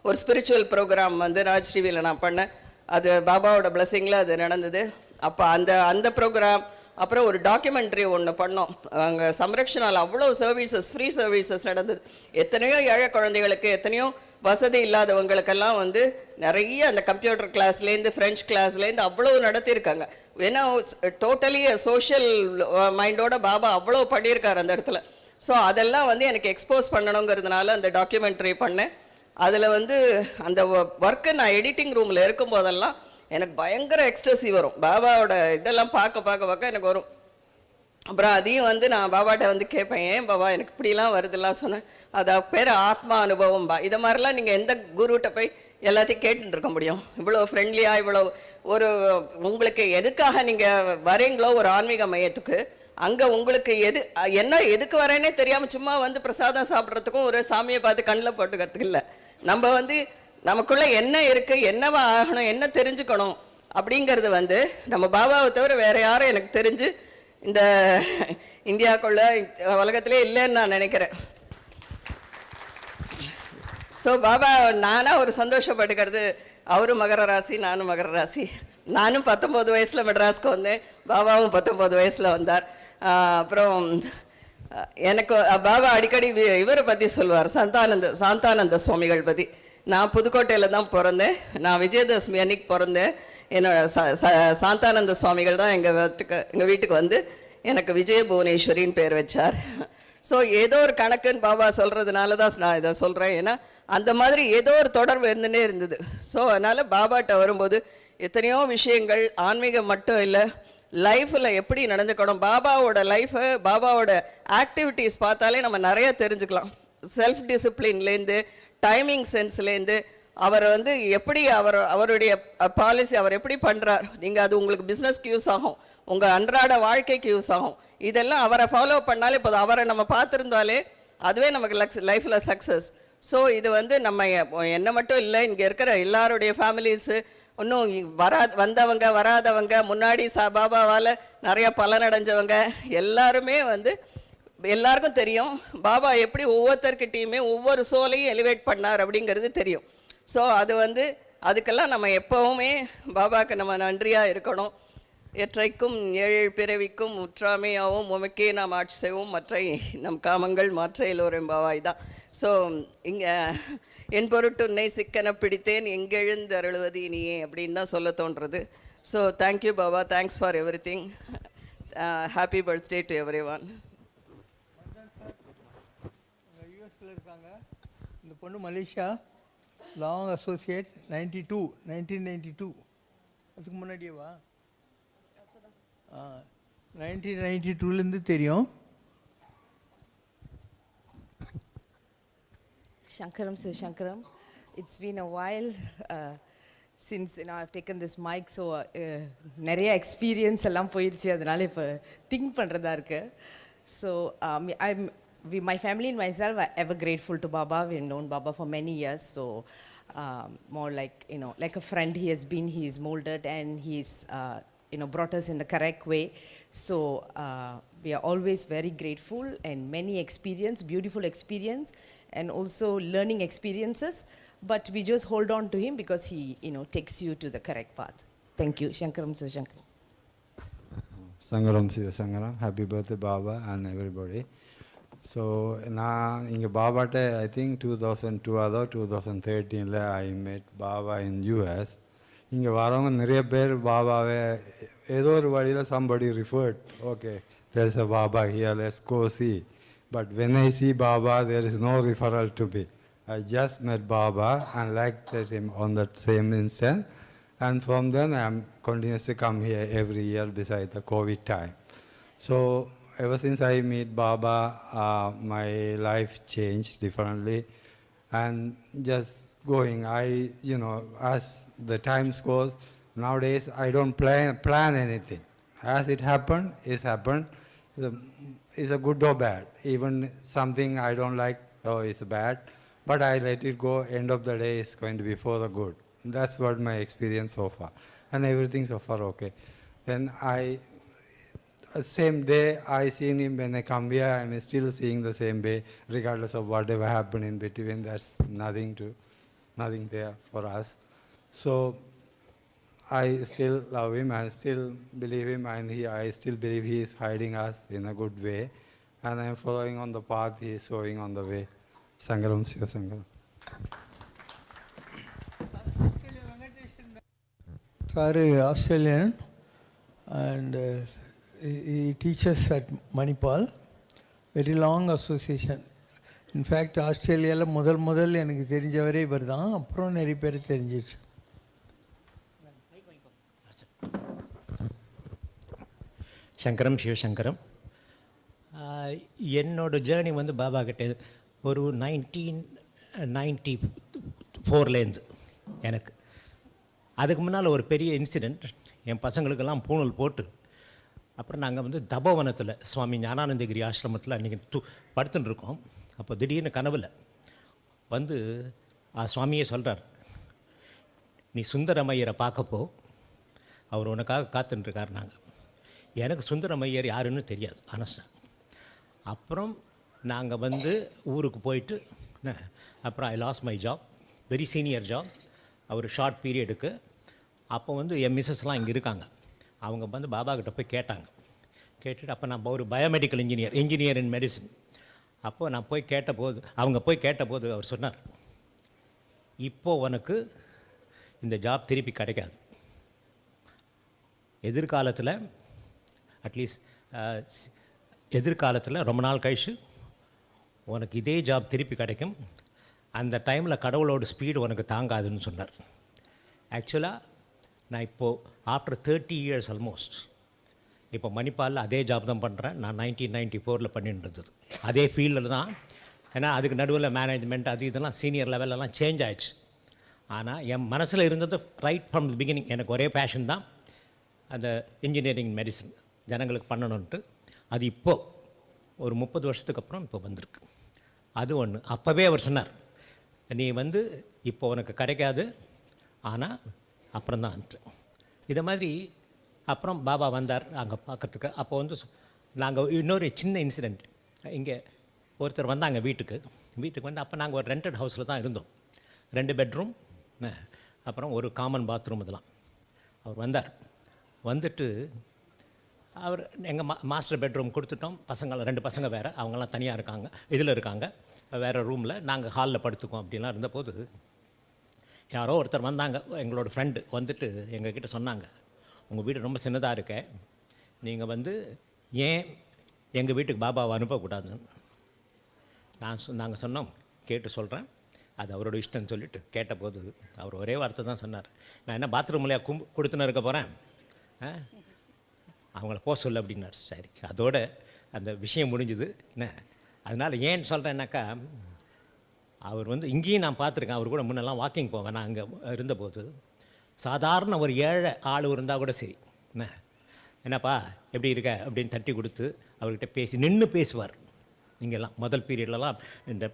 ஒரு ஸ்பிரிச்சுவல் ப்ரோக்ராம் வந்து ராஜ் டிவியில் நான் பண்ணேன். அது பாபாவோட பிளெஸிங்கில் அது நடந்தது. அப்போ அந்த ப்ரோக்ராம், அப்புறம் ஒரு டாக்குமெண்ட்ரி ஒன்று பண்ணோம். அங்கே சம்ரக்ஷனால் அவ்வளோ சர்வீசஸ், ஃப்ரீ சர்வீசஸ் நடந்தது. எத்தனையோ ஏழை குழந்தைகளுக்கு, எத்தனையோ வசதி இல்லாதவங்களுக்கெல்லாம் வந்து நிறைய அந்த கம்ப்யூட்டர் கிளாஸ்லேருந்து, ஃப்ரெஞ்ச் கிளாஸ்லேருந்து அவ்வளோ நடத்தியிருக்காங்க. ஏன்னா டோட்டலி சோஷியல் மைண்டோட பாபா அவ்வளோ பண்ணியிருக்காரு அந்த இடத்துல. ஸோ அதெல்லாம் வந்து எனக்கு எக்ஸ்போஸ் பண்ணணுங்கிறதுனால அந்த டாக்குமெண்ட்ரி பண்ணேன். அதில் வந்து அந்த ஒர்க்கை நான் எடிட்டிங் ரூமில் இருக்கும்போதெல்லாம் எனக்கு பயங்கர எக்ஸ்ட்ரஸி வரும். பாபாவோட இதெல்லாம் பார்க்க எனக்கு வரும். அப்புறம் அதையும் வந்து நான் பாபாட்ட வந்து கேட்பேன், ஏன் பாபா எனக்கு இப்படிலாம் வருதுலாம் சொன்னேன். அது பேர் ஆத்மா அனுபவம் பா. இதை மாதிரிலாம் நீங்கள் எந்த குருகிட்ட போய் எல்லாத்தையும் கேட்டுட்டு இருக்க முடியும்? இவ்வளோ ஃப்ரெண்ட்லியாக, இவ்வளோ ஒரு உங்களுக்கு எதுக்காக நீங்கள் வரீங்களோ ஒரு ஆன்மீக மையத்துக்கு, அங்கே உங்களுக்கு எதுக்கு வரேன்னே தெரியாமல் சும்மா வந்து பிரசாதம் சாப்பிட்றதுக்கும் ஒரு சாமியை பார்த்து கண்ணில் போட்டுக்கிறதுக்கு இல்லை. நம்ம வந்து நமக்குள்ள என்ன இருக்குது, என்னவா ஆகணும், என்ன தெரிஞ்சுக்கணும் அப்படிங்கிறது வந்து நம்ம பாபாவை தவிர வேறு யாரும் எனக்கு தெரிஞ்சு இந்த இந்தியாவுக்குள்ள உலகத்திலே இல்லைன்னு நான் நினைக்கிறேன். ஸோ பாபா நானாக ஒரு சந்தோஷப்பட்டுக்கிறது, அவரும் மகர ராசி, நானும் மகர ராசி. நானும் 19 வயசில் மெட்ராஸ்க்கு வந்தேன், பாபாவும் 19 வயசில் வந்தார். அப்புறம் எனக்கு பாபா அடிக்கடி இவரை பற்றி சொல்லுவார், சாந்தானந்த சுவாமிகள் பற்றி. நான் புதுக்கோட்டையில் தான் பிறந்தேன். நான் விஜயதசமி அன்னைக்கு பிறந்தேன். என்னோட சாந்தானந்த சுவாமிகள் தான் எங்கள் வீட்டுக்கு வந்து எனக்கு விஜய புவனேஸ்வரின்னு பேர் வச்சார். ஸோ ஏதோ ஒரு கணக்குன்னு பாபா சொல்கிறதுனால தான் நான் இதை சொல்கிறேன். ஏன்னா அந்த மாதிரி ஏதோ ஒரு தொடர்பு இருந்துன்னே இருந்தது. ஸோ அதனால் பாபாட்ட வரும்போது எத்தனையோ விஷயங்கள், ஆன்மீகம் மட்டும் இல்லை, லைஃப்பில் எப்படி நடந்துக்கணும், பாபாவோட லைஃபை, பாபாவோட ஆக்டிவிட்டீஸ் பார்த்தாலே நம்ம நிறைய தெரிஞ்சுக்கலாம். செல்ஃப் டிசிப்ளின்லேருந்து, டைமிங் சென்ஸ்லேருந்து, அவர் வந்து எப்படி அவருடைய பாலிசி அவர் எப்படி பண்ணுறார், நீங்கள் அது உங்களுக்கு பிஸ்னஸ்க்கு யூஸ் ஆகும், உங்கள் அன்றாட வாழ்க்கைக்கு யூஸ் ஆகும். இதெல்லாம் அவரை ஃபாலோ பண்ணாலே போதும். அவரை நம்ம பார்த்துருந்தாலே அதுவே நமக்கு லைஃப்பில் சக்ஸஸ். ஸோ இது வந்து நம்ம என்ன மட்டும் இல்லை, இங்கே இருக்கிற எல்லாருடைய ஃபேமிலிஸு, இன்னும் வந்தவங்க வராதவங்க, முன்னாடி பாபாவால் நிறையா பலனடைஞ்சவங்க எல்லாருமே வந்து எல்லாருக்கும் தெரியும் பாபா எப்படி ஒவ்வொருத்தர்கிட்டையுமே ஒவ்வொரு சோலையும் எலிவேட் பண்ணார் அப்படிங்கிறது தெரியும். ஸோ அது வந்து அதுக்கெல்லாம் நம்ம எப்போவுமே பாபாவுக்கு நம்ம நன்றியாக இருக்கணும். எற்றைக்கும் ஏழு பிறவிக்கும் முற்றாமையாகவும் உமக்கே நாம் ஆட்சி செய்வோம், மற்ற நம் காமங்கள் மாற்ற எல்லோரும் பாவாய் தான். ஸோ இங்கே என் பொருட்டு உன்னை சிக்கன பிடித்தேன், எங்கெழுந்து அருளுவது இனியே அப்படின்னு தான் சொல்ல தோன்றது. So thank you Baba, thanks for every thing. Happy birthday to every one. யூஎஸில் இருக்காங்க இந்த பொண்ணு, மலேசியா, லாங் அசோசியேட், 1992. அதுக்கு முன்னாடியேவா? 1992லேருந்து தெரியும். Shankaram, Sir Shankaram. It's been a while since I've taken this mic, so நிறைய எக்ஸ்பீரியன்ஸ் எல்லாம் போயிடுச்சு, அதனால இப்போ திங்க் பண்ணுறதா இருக்கு. So my family and myself are ever grateful to Baba. We've known Baba for many years, so more like like a friend he has been. He's molded and he's brought us in the correct way. So we are always very grateful, and many experience, beautiful experience, and also learning experiences. But we just hold on to him because he takes you to the correct path. Thank you. Shankaram Sir Shankaram. Sangaram Sir Sangaram. Happy birthday Baba and everybody. So நான் இங்கே பாபாட்ட I think 2002 or 2013 I met Baba in US. இங்கே வரவங்க நிறைய பேர் பாபாவை ஏதோ ஒரு வழியில் somebody referred, okay, there is a Baba here, let's go see. But when I see Baba, there is no referral to me. I just met Baba and liked him on that same instant. And from then, I am continuous to come here every year beside the COVID time. So ever since I meet Baba, my life changed differently. And just going, as the times goes, nowadays I don't plan anything. As it happened, it's happened. It's a good or bad. Even something I don't like, oh, it's bad. But I let it go. End of the day, it's going to be for the good. That's what my experience so far. And everything so far okay. Then same day I seen him when I come here, I'm still seeing the same way, regardless of whatever happened in between. There's nothing there for us. So I still love him, I still believe him, and I still believe he is hiding us in a good way. And I'm following on the path he is showing on the way. Sangaram Siva Sangaram. Sir Australian, and he teaches at Manipal. Very long association. In fact, ஆஸ்திரேலியாவில் முதல் எனக்கு தெரிஞ்சவரே இவர் தான். அப்புறம் நிறைய பேர் தெரிஞ்சிச்சு. சங்கரம் சிவசங்கரம். என்னோட ஜேர்னி வந்து பாபா கிட்டே ஒரு 1994லேருந்து எனக்கு. அதுக்கு முன்னால் ஒரு பெரிய இன்சிடெண்ட், என் பசங்களுக்கெல்லாம் பூணல் போட்டு அப்புறம் நாங்கள் வந்து தபோவனத்தில் சுவாமி ஞானானந்தகிரி ஆசிரமத்தில் அன்றைக்கி படுத்துன்னு இருக்கோம். அப்போ திடீர்னு கனவில் வந்து சுவாமியே சொல்கிறார், நீ சுந்தரமையரை பார்க்கப்போ, அவர் உனக்காக காத்துட்டுருக்கார். எனக்கு சுந்தரமையர் யாருன்னு தெரியாது ஆனஸ்டாக. அப்புறம் நாங்கள் வந்து ஊருக்கு போயிட்டு அப்புறம் I lose my job, very senior job, ஒரு ஷார்ட் பீரியடுக்கு. அப்போ வந்து என் மிஸ்ஸஸ்லாம் இங்கே இருக்காங்க. அவங்க வந்து பாபா கிட்ட போய் கேட்டுட்டு அப்போ நான் ஒரு பயோமெடிக்கல் இன்ஜினியர் இன் மெடிசன். அப்போது நான் போய் கேட்டபோது அவர் சொன்னார், இப்போது உனக்கு இந்த ஜாப் திருப்பி கிடைக்காது. எதிர்காலத்தில் அட்லீஸ்ட் ரொம்ப நாள் கழிச்சு உனக்கு இதே ஜாப் திருப்பி கிடைக்கும். அந்த டைமில் கடவுளோட ஸ்பீடு உனக்கு தாங்காதுன்னு சொன்னார். ஆக்சுவலாக நான் இப்போது ஆஃப்டர் 30 years ஆல்மோஸ்ட் இப்போ மணிப்பாலில் அதே ஜாப் தான் பண்ணுறேன். நான் 1994 பண்ணிட்டு இருந்தது அதே ஃபீல்டில் தான். ஏன்னா அதுக்கு நடுவில் மேனேஜ்மெண்ட் அது இதெல்லாம் சீனியர் லெவலெல்லாம் சேஞ்ச் ஆயிடுச்சு. ஆனால் என் மனசில் இருந்தது ரைட் ஃப்ரம் தி பிகினிங் எனக்கு ஒரே பேஷன் தான், அந்த இன்ஜினியரிங் மெடிசன் ஜனங்களுக்கு பண்ணணுன்ட்டு. அது இப்போது ஒரு 30 வருஷத்துக்கு அப்புறம் இப்போ வந்திருக்கு. அது ஒன்று. அப்போவே அவர் சொன்னார், நீ வந்து இப்போ உனக்கு கிடைக்காது, ஆனால் அப்புறம் தான். இதை மாதிரி அப்புறம் பாபா வந்தார் அங்கே பார்க்குறதுக்கு. அப்போ வந்து நாங்கள் இன்னொரு சின்ன இன்சிடெண்ட், இங்கே ஒருத்தர் வந்தாங்க வீட்டுக்கு வந்து. அப்போ நாங்கள் ஒரு ரெண்டட் ஹவுஸில் தான் இருந்தோம். 2 பெட்ரூம், அப்புறம் ஒரு காமன் பாத்ரூம். இதெல்லாம் அவர் வந்தார். வந்துட்டு அவர் எங்கள் மாஸ்டர் பெட்ரூம் கொடுத்துட்டோம். 2 பசங்க வேறு, அவங்கெல்லாம் தனியாக இருக்காங்க, இதில் இருக்காங்க வேறு ரூமில். நாங்கள் ஹாலில் படுத்துக்கோம் அப்படின்லாம் இருந்தபோது யாரோ ஒருத்தர் வந்தாங்க, எங்களோட ஃப்ரெண்டு வந்துட்டு எங்ககிட்ட சொன்னாங்க, உங்கள் வீடு ரொம்ப சின்னதாக இருக்க, நீங்கள் வந்து ஏன் எங்கள் வீட்டுக்கு பாபாவை அனுப்பக்கூடாதுன்னு. நாங்கள் சொன்னோம், கேட்டு சொல்கிறேன், அது அவரோட இஷ்டம்னு சொல்லிட்டு கேட்டபோது அவர் ஒரே வார்த்தை தான் சொன்னார், நான் என்ன பாத்ரூம்லையா கொடுத்துன்னு இருக்க போகிறேன், அவங்கள போக சொல்ல அப்படின்னாரு. சரி, அதோட அந்த விஷயம் முடிஞ்சுது. அதனால் ஏன்னு சொல்கிறேன்னாக்கா, அவர் வந்து இங்கேயும் நான் பார்த்துருக்கேன். அவர் கூட முன்னெல்லாம் வாக்கிங் போவேன் நான் அங்கே இருந்தபோது. சாதாரண ஒரு ஏழை ஆள் இருந்தால் கூட சரி, என்னப்பா எப்படி இருக்க அப்படின்னு தட்டி கொடுத்து அவர்கிட்ட நின்று பேசுவார். இங்கெல்லாம் முதல் பீரியட்லலாம் இந்த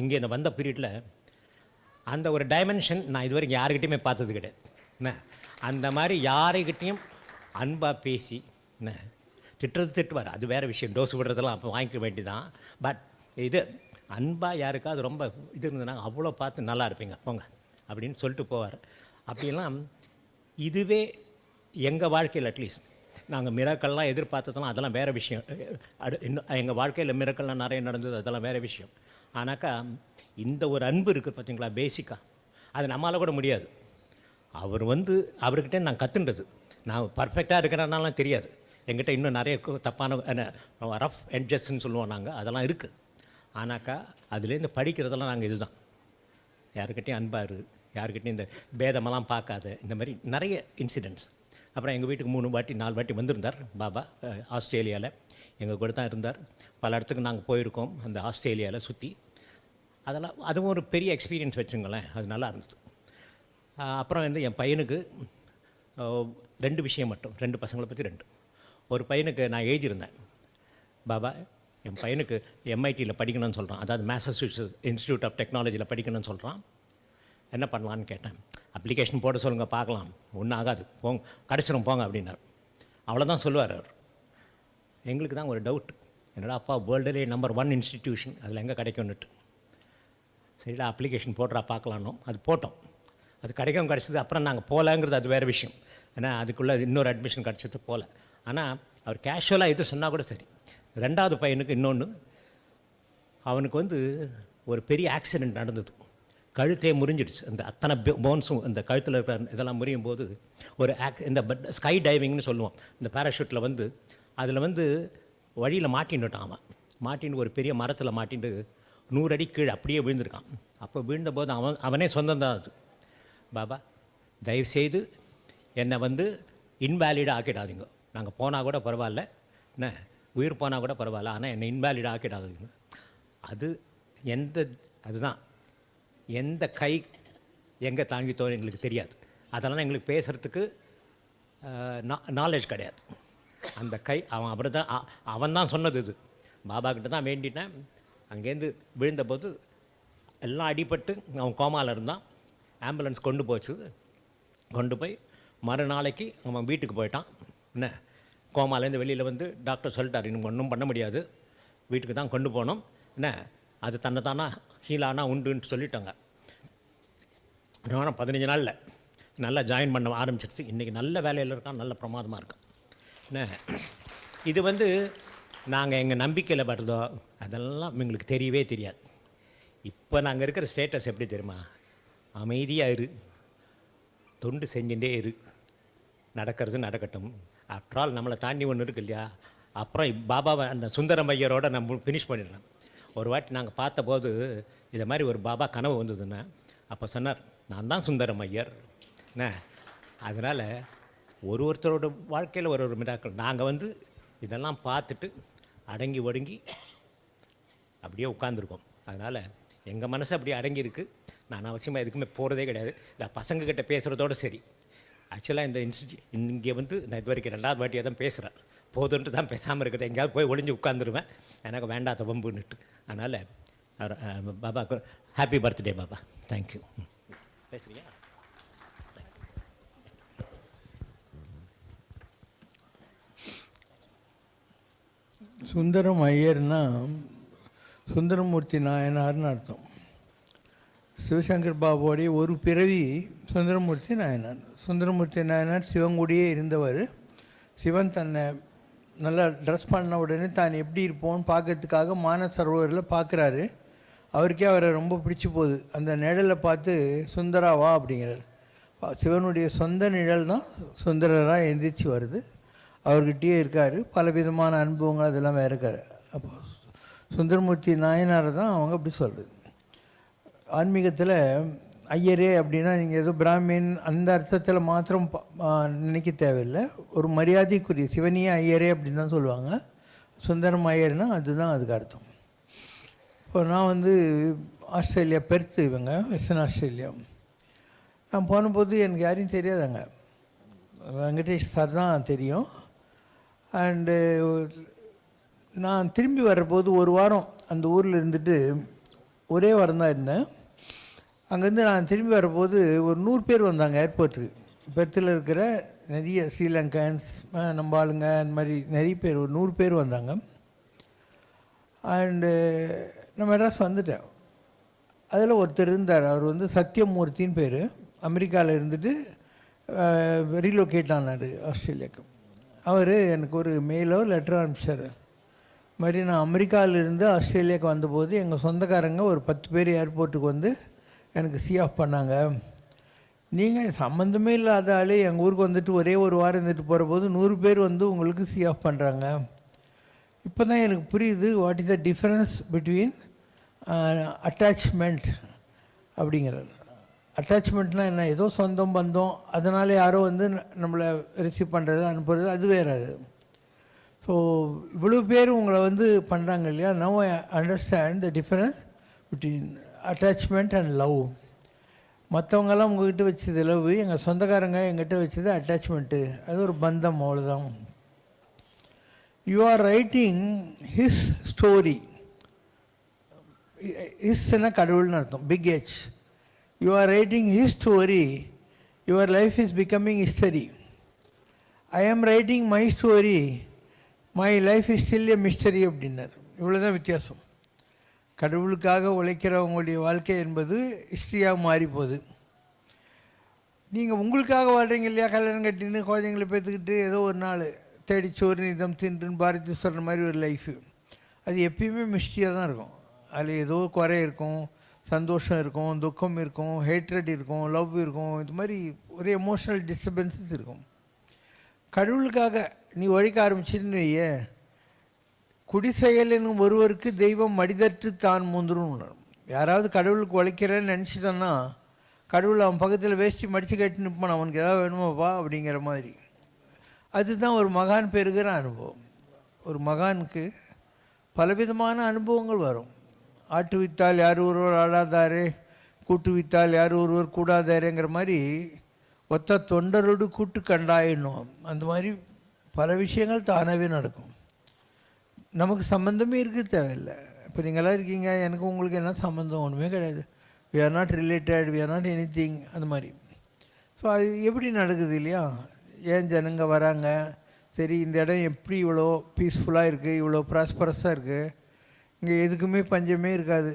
இங்கே இந்த வந்த பீரியடில் அந்த ஒரு டைமென்ஷன் நான் இது வரைக்கும் யாருக்கிட்டையுமே பார்த்தது கிடையாது. அந்த மாதிரி யாருக்கிட்டையும் அன்பாக பேசி திட்டுவார். அது வேறு விஷயம், டோஸ் விடுறதெல்லாம் அப்போ வாங்கிக்க வேண்டிதான். பட் இது அன்பாக யாருக்காவது ரொம்ப இது இருந்ததுன்னா அவ்வளோ பார்த்து நல்லா இருப்பீங்க போங்க அப்படின்னு சொல்லிட்டு போவார். அப்படிலாம் இதுவே எங்கள் வாழ்க்கையில் அட்லீஸ்ட் நாங்கள் மிராக்கள்லாம் எதிர்பார்த்ததெல்லாம் அதெல்லாம் வேறு விஷயம். இன்னும் எங்கள் வாழ்க்கையில் மிராக்கள்லாம் நிறைய நடந்தது, அதெல்லாம் வேறு விஷயம். ஆனாக்கா இந்த ஒரு அன்பு இருக்குது பார்த்தீங்களா, பேசிக்காக அது நம்மளால் கூட முடியாது. அவர் வந்து அவர்கிட்ட நான் கற்றுன்றது. நான் பர்ஃபெக்டாக இருக்கிறனாலாம் தெரியாது. என்கிட்ட இன்னும் நிறைய தப்பான ரஃப் எட்ஜஸ்ன்னு சொல்லுவோம் நாங்கள், அதெல்லாம் இருக்குது. ஆனாக்கா அதுலேருந்து படிக்கிறதெல்லாம் நாங்கள் இதுதான். யாருக்கிட்டையும் அன்பாரு, யாருக்கிட்டையும் இந்த பேதமெல்லாம் பார்க்காத, இந்த மாதிரி நிறைய இன்சிடெண்ட்ஸ். அப்புறம் எங்கள் வீட்டுக்கு 3 வாட்டி 4 வாட்டி வந்திருந்தார் பாபா. ஆஸ்திரேலியாவில் எங்கள் கூட தான் இருந்தார். பல இடத்துக்கு நாங்கள் போயிருக்கோம் அந்த ஆஸ்திரேலியாவில் சுற்றி. அதெல்லாம் அதுவும் ஒரு பெரிய எக்ஸ்பீரியன்ஸ் வச்சுங்களேன். அது நல்லா இருந்தது. அப்புறம் வந்து என் பையனுக்கு 2 விஷயம் மட்டும், 2 பசங்களை பற்றி 2. ஒரு பையனுக்கு நான் எழுதியிருந்தேன், பாபா என் பையனுக்கு MITயில் படிக்கணும்னு சொல்கிறான், அதாவது மேசச்சூசெட்ஸ் இன்ஸ்டியூட் ஆஃப் டெக்னாலஜியில் படிக்கணும்னு சொல்கிறான், என்ன பண்ணலான்னு கேட்டேன். அப்ளிகேஷன் போட சொல்லுங்கள் பார்க்கலாம், ஒன்றும் ஆகாது, போங்க கிடச்சிரும் போங்க அப்படின்னார். அவ்வளோதான் சொல்லுவார் அவர். எங்களுக்கு தான் ஒரு டவுட், என்னடா அப்பா வேர்ல்டுலேயே நம்பர் 1 இன்ஸ்டிடியூஷன், அதில் எங்கே கிடைக்கும்னுட்டு. சரிடா அப்ளிகேஷன் போடுறா பார்க்கலான்னோ, அது போட்டோம். அது கிடைக்கும் கிடச்சிது. அப்புறம் நாங்கள் போகலாங்கிறது அது வேறு விஷயம். ஏன்னா அதுக்குள்ளே இன்னொரு அட்மிஷன் கிடச்சது போகல. ஆனால் அவர் கேஷுவலாக எது சொன்னால் கூட சரி. 2வது பையனுக்கு இன்னொன்று, அவனுக்கு வந்து ஒரு பெரிய ஆக்சிடெண்ட் நடந்தது. கழுத்தே முறிஞ்சிடுச்சு. அந்த அத்தனை போன்ஸும் இந்த கழுத்தில் இருக்கிற இதெல்லாம் முறியும் போது ஒரு இந்த ஸ்கை டைவிங்னு சொல்லுவோம், இந்த பேராஷூட்டில் வந்து அதில் வந்து வழியில் மாட்டின்னுட்டான் அவன். மாட்டின்னு ஒரு பெரிய மரத்தில் மாட்டின்னு 100 அடி கீழே அப்படியே விழுந்திருக்கான். அப்போ விழுந்தபோது அவனே சொந்தம்தான் அது. பாபா தயவுசெய்து என்னை வந்து இன்வேலிடாக ஆக்கிடாதீங்க, நாங்கள் போனால் கூட பரவாயில்ல, என்ன உயிர் போனால் கூட பரவாயில்ல, ஆனால் என்னை இன்வேலிடாக ஆக்கிடாதீங்க. அதுதான் எந்த கை எங்கே தாங்கித்தோ எங்களுக்கு தெரியாது. அதெல்லாம் எங்களுக்கு பேசுகிறதுக்கு நாலேஜ் கிடையாது. அந்த கை அவன் தான் சொன்னது. இது பாபா கிட்ட தான் வேண்டிட்டேன். அங்கேருந்து விழுந்தபோது எல்லாம் அடிபட்டு அவன் கோமாவில் இருந்தான். ஆம்புலன்ஸ் கொண்டு போய் மறுநாளைக்கு அவன் வீட்டுக்கு போயிட்டான். என்ன கோமாலேருந்து வெளியில் வந்து டாக்டர் சொல்லிட்டார், இன்னும் ஒன்றும் பண்ண முடியாது, வீட்டுக்கு தான் கொண்டு போனோம், என்ன அது தன்னைத்தானா ஹீலானா உண்டுன்னு சொல்லிட்டாங்க. ஆனால் 15 நாளில் நல்லா ஜாயின் பண்ண ஆரம்பிச்சிருச்சு. இன்றைக்கி நல்ல வேலையில் இருக்கான், நல்ல பிரமாதமாக இருக்கான். என்ன இது வந்து நாங்கள் எங்கள் நம்பிக்கையில் படுறதோ அதெல்லாம் எங்களுக்கு தெரியவே தெரியாது. இப்போ நாங்கள் இருக்கிற ஸ்டேட்டஸ் எப்படி தெரியுமா? அமைதியாக இரு, தொண்டு செஞ்சுட்டே இரு, நடக்கிறது நடக்கட்டும். ஆஃப்டர் ஆல் நம்மளை தாண்டி ஒன்று இருக்கு இல்லையா. அப்புறம் பாபாவை அந்த சுந்தரம் ஐயரோட நம்ம ஃபினிஷ் பண்ணிடுறோம். ஒரு வாட்டி நாங்கள் பார்த்தபோது இதை மாதிரி ஒரு பாபா கனவு வந்ததுன்னா அப்போ சொன்னார், நான் தான் சுந்தரம் ஐயர். என்ன அதனால் ஒருத்தரோட வாழ்க்கையில் ஒரு மிராக்கள். நாங்கள் வந்து இதெல்லாம் பார்த்துட்டு அடங்கி ஒடுங்கி அப்படியே உட்காந்துருக்கோம். அதனால் எங்கள் மனசு அப்படியே அடங்கியிருக்கு. நான் அவசியமாக எதுக்குமே போகிறதே கிடையாது. இந்த பசங்கக்கிட்ட பேசுகிறதோடு சரி. ஆக்சுவலாக இந்த இங்கே வந்து நான் இது வரைக்கும் 2வது வாட்டியாக தான் பேசுகிறேன். போதுன்ட்டு தான் பேசாமல் இருக்குது. எங்கேயாவது போய் ஒளிஞ்சு உட்காந்துருவேன், எனக்கு வேண்டாத வம்புன்னுட்டு. அதனால் பாபாவுக்கு ஹாப்பி பர்த்டே பாபா. தேங்க்யூ. பேசுறியா? சுந்தரம் ஐயர்னா சுந்தரமூர்த்தி நாயனார்னு அர்த்தம். சிவசங்கர் பாபாவுடைய ஒரு பிறவி சுந்தரமூர்த்தி நாயனார். சுந்தரமூர்த்தி நாயனார் சிவங்குடியே இருந்தவர். சிவன் தன்னை நல்லா ட்ரெஸ் பண்ண உடனே தான் எப்படி இருப்போன்னு பார்க்கறதுக்காக மானசரோவரில் பார்க்குறாரு. அவருக்கே அவரை ரொம்ப பிடிச்சி போகுது. அந்த நிழலை பார்த்து சுந்தராவா அப்படிங்கிறார். சிவனுடைய சொந்த நிழல் தான் சுந்தரராக எந்திரிச்சு வருது. அவர்கிட்டயே இருக்கார். பலவிதமான அனுபவங்கள் அதெல்லாம் வேறு இருக்கார். அப்போ சுந்தரமூர்த்தி நாயனாரை தான் அவங்க அப்படி சொல்கிறது. ஆன்மீகத்தில் ஐயரே அப்படின்னா நீங்கள் ஏதோ பிராமின் அந்த அர்த்தத்தில் மாத்திரம் நினைக்க தேவையில்லை. ஒரு மரியாதைக்குரிய சிவனியே ஐயரே அப்படின்னு தான் சொல்லுவாங்க. சுந்தரம் ஐயர்னா அதுதான் அதுக்கு அர்த்தம். இப்போ நான் வந்து ஆஸ்திரேலியா பெர்த்து, இவங்க வெஸ்டர்ன் ஆஸ்திரேலியா. நான் போனபோது எனக்கு யாரையும் தெரியாதாங்க. வெங்கடேஷ் சார் தான் தெரியும். அண்டு நான் திரும்பி வர்றபோது ஒரு வாரம் அந்த ஊரில் இருந்துட்டு ஒரே வாரம் தான் இருந்தேன். அங்கேருந்து நான் திரும்பி வரபோது ஒரு 100 பேர் வந்தாங்க ஏர்போர்ட்டுக்கு. பெர்த்தில் இருக்கிற நிறைய ஸ்ரீலங்கன்ஸ், நம்ம ஆளுங்க, அந்த மாதிரி நிறைய பேர், ஒரு 100 பேர் வந்தாங்க. அண்டு நான் மெட்ராஸ் வந்துட்டேன். அதில் ஒருத்தர் இருந்தார். அவர் வந்து சத்யமூர்த்தின்னு பேர். அமெரிக்காவில் இருந்துட்டு ரீலோகேட் ஆனார் ஆஸ்திரேலியாவுக்கு. அவர் எனக்கு ஒரு மெயிலோ லெட்டரோ அனுப்பிச்சார். இது மாதிரி நான் அமெரிக்காவிலேருந்து ஆஸ்திரேலியாவுக்கு வந்தபோது எங்கள் சொந்தக்காரங்க ஒரு 10 பேர் ஏர்போர்ட்டுக்கு வந்து எனக்கு சி ஆஃப் பண்ணாங்க. நீங்கள் சம்மந்தமே இல்லாத ஆள் எங்கள் ஊருக்கு வந்துட்டு ஒரே ஒரு வாரம் இருந்துட்டு போகிற போது 100 பேர் வந்து உங்களுக்கு சி ஆஃப் பண்ணுறாங்க. இப்போ தான் எனக்கு புரியுது what is the difference between attachment அப்படிங்கிறது. அட்டாச்மெண்ட்னால் என்ன, ஏதோ சொந்தம் பந்தம் அதனால் யாரோ வந்து நம்மளை ரிசீவ் பண்ணுறது அனுப்புறது அது வேறு. அது ஸோ இவ்வளோ பேர் உங்களை வந்து பண்ணுறாங்க இல்லையா. Now I understand the difference between attachment and love. மற்றவங்கெல்லாம் உங்கள்கிட்ட வச்சது லவ், எங்கள் சொந்தக்காரங்க எங்கிட்ட வச்சது அட்டாச்மெண்ட்டு, அது ஒரு பந்தம், அவ்வளோதான். You are writing his story. ஹிஸ்ன்னா கடவுள்னு அர்த்தம், big H. You are writing his story, your life is becoming history. I am writing my story, my life is still a mystery அப்படின்னார். இவ்வளோதான் வித்தியாசம். கடவுளுக்காக உழைக்கிறவங்களுடைய வாழ்க்கை என்பது ஹிஸ்ட்ரியாக மாறி போகுது. நீங்கள் உங்களுக்காக வாழ்கிறீங்க இல்லையா, கல்யாணம் கட்டின்னு குழந்தைங்களை பேத்துக்கிட்டு ஏதோ ஒரு நாள் தேடி சோறு நிதம் தின்றுன்னு பாரதி சொல்கிற மாதிரி ஒரு லைஃபு, அது எப்பயுமே மிஸ்ட்ரியாக தான் இருக்கும். அதில் ஏதோ குறை இருக்கும், சந்தோஷம் இருக்கும், துக்கம் இருக்கும், ஹேட்ரட் இருக்கும், லவ் இருக்கும், இது மாதிரி ஒரு எமோஷ்னல் டிஸ்டர்பன்ஸஸ் இருக்கும். கடவுளுக்காக நீ உழைக்க ஆரம்பிச்சின்னு குடிசெயல் என்னும் ஒருவருக்கு தெய்வம் மடிதற்று தான் முந்துரும். யாராவது கடவுளுக்கு உழைக்கிறேன்னு நினச்சிட்டோன்னா கடவுள் அவன் பக்கத்தில் வேஷ்டி மடித்து கட்டி நிற்பான், அவனுக்கு எதாவது வேணுமாப்பா அப்படிங்கிற மாதிரி. அதுதான் ஒரு மகான் பெறுகிற அனுபவம். ஒரு மகானுக்கு பலவிதமான அனுபவங்கள் வரும். ஆட்டு வித்தால் யார் ஒருவர் ஆடாதாரே, கூட்டு வித்தால் யார் ஒருவர் கூடாதாரேங்கிற மாதிரி ஒத்த தொண்டரோடு கூட்டு கண்டாயிடணும். அந்த மாதிரி பல விஷயங்கள் தானாகவே நடக்கும். நமக்கு சம்மந்தமே இருக்க தேவையில்லை. இப்போ நீங்களாம் இருக்கீங்க, எனக்கு உங்களுக்கு என்ன சம்மந்தம், ஒன்றுமே கிடையாது. We are not related, we are not anything, அந்த மாதிரி. ஸோ அது எப்படி நடக்குது இல்லையா. ஏன் ஜனங்க வராங்க, சரி இந்த இடம் எப்படி இவ்வளோ பீஸ்ஃபுல்லாக இருக்குது, இவ்வளோ ப்ராஸ்பரஸாக இருக்குது, இங்கே எதுக்குமே பஞ்சமே இருக்காது.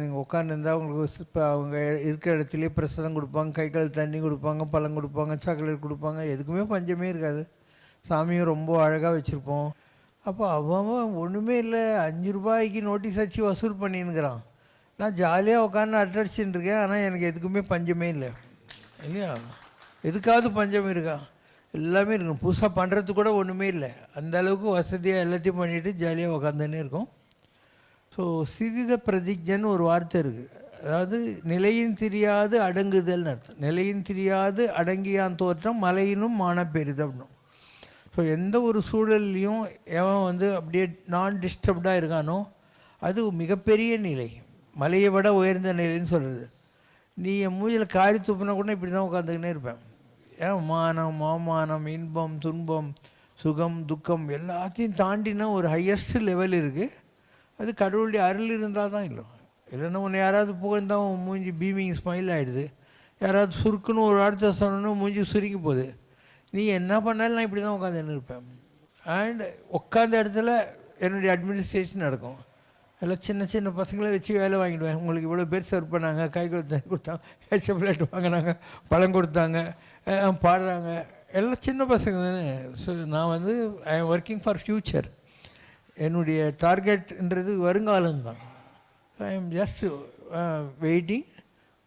நீங்கள் உட்காந்துருந்தால் உங்களுக்கு இப்போ அவங்க இருக்கிற இடத்துலையே பிரசாதம் கொடுப்பாங்க, கை கால் தண்ணி கொடுப்பாங்க, பழம் கொடுப்பாங்க, சாக்லேட் கொடுப்பாங்க, எதுக்குமே பஞ்சமே இருக்காது. சாமியும் ரொம்ப அழகாக வச்சுருப்போம். அப்போ அவன் ஒன்றுமே இல்லை, 5 ரூபாய்க்கு நோட்டீஸ் அடித்து வசூல் பண்ணின்னுக்கிறான். நான் ஜாலியாக உட்காந்து அட்டடிச்சுட்டு இருக்கேன், ஆனால் எனக்கு எதுக்குமே பஞ்சமே இல்லை இல்லையா. எதுக்காவது பஞ்சம் இருக்கா? எல்லாமே இருக்கும். புதுசாக பண்ணுறதுக்கு கூட ஒன்றுமே இல்லை. அந்த அளவுக்கு வசதியாக எல்லாத்தையும் பண்ணிவிட்டு ஜாலியாக உட்காந்துன்னே இருக்கும். ஸோ சிதித பிரதிஜன்னு ஒரு வார்த்தை இருக்குது. அதாவது நிலையின் தெரியாது அடங்குதல்னு அர்த்தம். நிலையின் தெரியாது அடங்கியான் தோற்றம் மலையினும் மான பெரிது அப்படின்னும். ஸோ எந்த ஒரு சூழல்லையும் எவன் வந்து அப்படியே நான் டிஸ்டர்ப்டாக இருக்கானோ அது மிகப்பெரிய நிலை, மலையை விட உயர்ந்த நிலைன்னு சொல்கிறது. நீ என் மூஞ்சில் காரி துப்புனா கூட இப்படி தான் உட்காந்துக்கினே இருப்பேன். ஏன் மானம் அவமானம் இன்பம் துன்பம் சுகம் துக்கம் எல்லாத்தையும் தாண்டினா ஒரு ஹையஸ்ட் லெவல் இருக்குது. அது கடவுளுடைய அருள் இருந்தால் தான் இல்லை. இல்லைன்னா உன்னை யாராவது புகழ்ந்தால் உன் மூஞ்சி பீமிங் ஸ்மைல் ஆகிடுது. யாராவது சுருக்குன்னு ஒரு வார்த்தை சொன்னோன்னா மூஞ்சி சுருங்கி போகுது. நீ என்ன பண்ணாலும் நான் இப்படி தான் உட்காந்து இருப்பேன். அண்ட் உட்காந்த இடத்துல என்னுடைய அட்மினிஸ்ட்ரேஷன் நடக்கும். எல்லாம் சின்ன சின்ன பசங்களை வச்சு வேலை வாங்கிடுவேன். உங்களுக்கு இவ்வளோ பேர் சர்வ் பண்ணாங்க, கை கொடுத்தாங்க, சாக்லேட் வாங்கினாங்க, பழம் கொடுத்தாங்க, பாடுறாங்க, எல்லாம் சின்ன பசங்க தானே. ஸோ நான் வந்து I am working for future. என்னுடைய டார்கெட்ன்றது வருங்காலம்தான். So I am just waiting.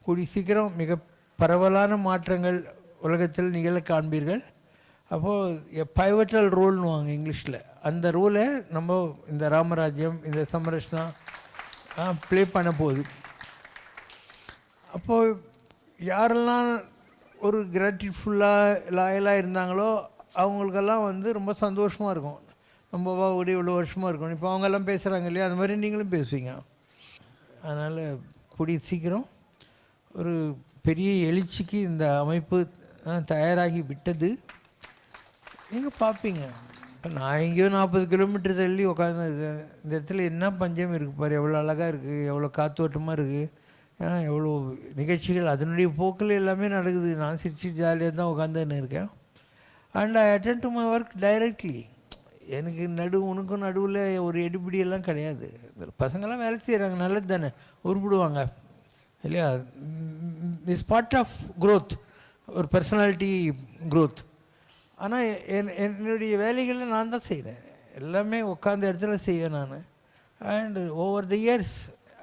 கூடி சீக்கிரம் மிக பரவலான மாற்றங்கள் உலகத்தில் நிகழ காண்பீர்கள். அப்போது பைவட்டல் ரோல்னு வாங்க இங்கிலீஷில். அந்த ரோலை நம்ம இந்த ராமராஜ்யம் இந்த சமரஷ்ணா ப்ளே பண்ண போகுது. அப்போது யாரெல்லாம் ஒரு கிராட்டிட்ஃபுல்லாக லாயலாக இருந்தாங்களோ அவங்களுக்கெல்லாம் வந்து ரொம்ப சந்தோஷமாக இருக்கும். நம்ம கூட இவ்வளோ வருஷமாக இருக்கும். இப்போ அவங்கெல்லாம் பேசுகிறாங்க இல்லையா, அது மாதிரி நீங்களும் பேசுவீங்க. அதனால் கூடிய சீக்கிரம் ஒரு பெரிய எழுச்சிக்கு இந்த அமைப்பு தயாராகி விட்டது. நீங்கள் பார்ப்பீங்க. இப்போ நான் எங்கேயோ 40 கிலோமீட்டர் தள்ளி உட்காந்து இந்த இடத்துல என்ன பஞ்சம் இருக்குது பாரு, எவ்வளோ அழகாக இருக்குது, எவ்வளோ காத்தோட்டமாக இருக்குது, எவ்வளோ நிகழ்ச்சிகள் அதனுடைய போக்கில் எல்லாமே நடக்குது. நான் சிரிச்சு ஜாலியாக தான் உட்காந்துன்னு இருக்கேன். And I attend to my work directly. எனக்கு உனக்கும் நடுவில் ஒரு எடுபிடியெல்லாம் கிடையாது. பசங்கள்லாம் வேலை செய்கிறாங்க, நல்லது தானே, உருப்பிடுவாங்க இல்லையா. திஸ் பார்ட் ஆஃப் க்ரோத், ஒரு பர்சனாலிட்டி க்ரோத். ஆனால் என்னுடைய வேலைகளை நான் தான் செய்கிறேன். எல்லாமே உட்காந்த இடத்துல செய்வேன் நான். And over the years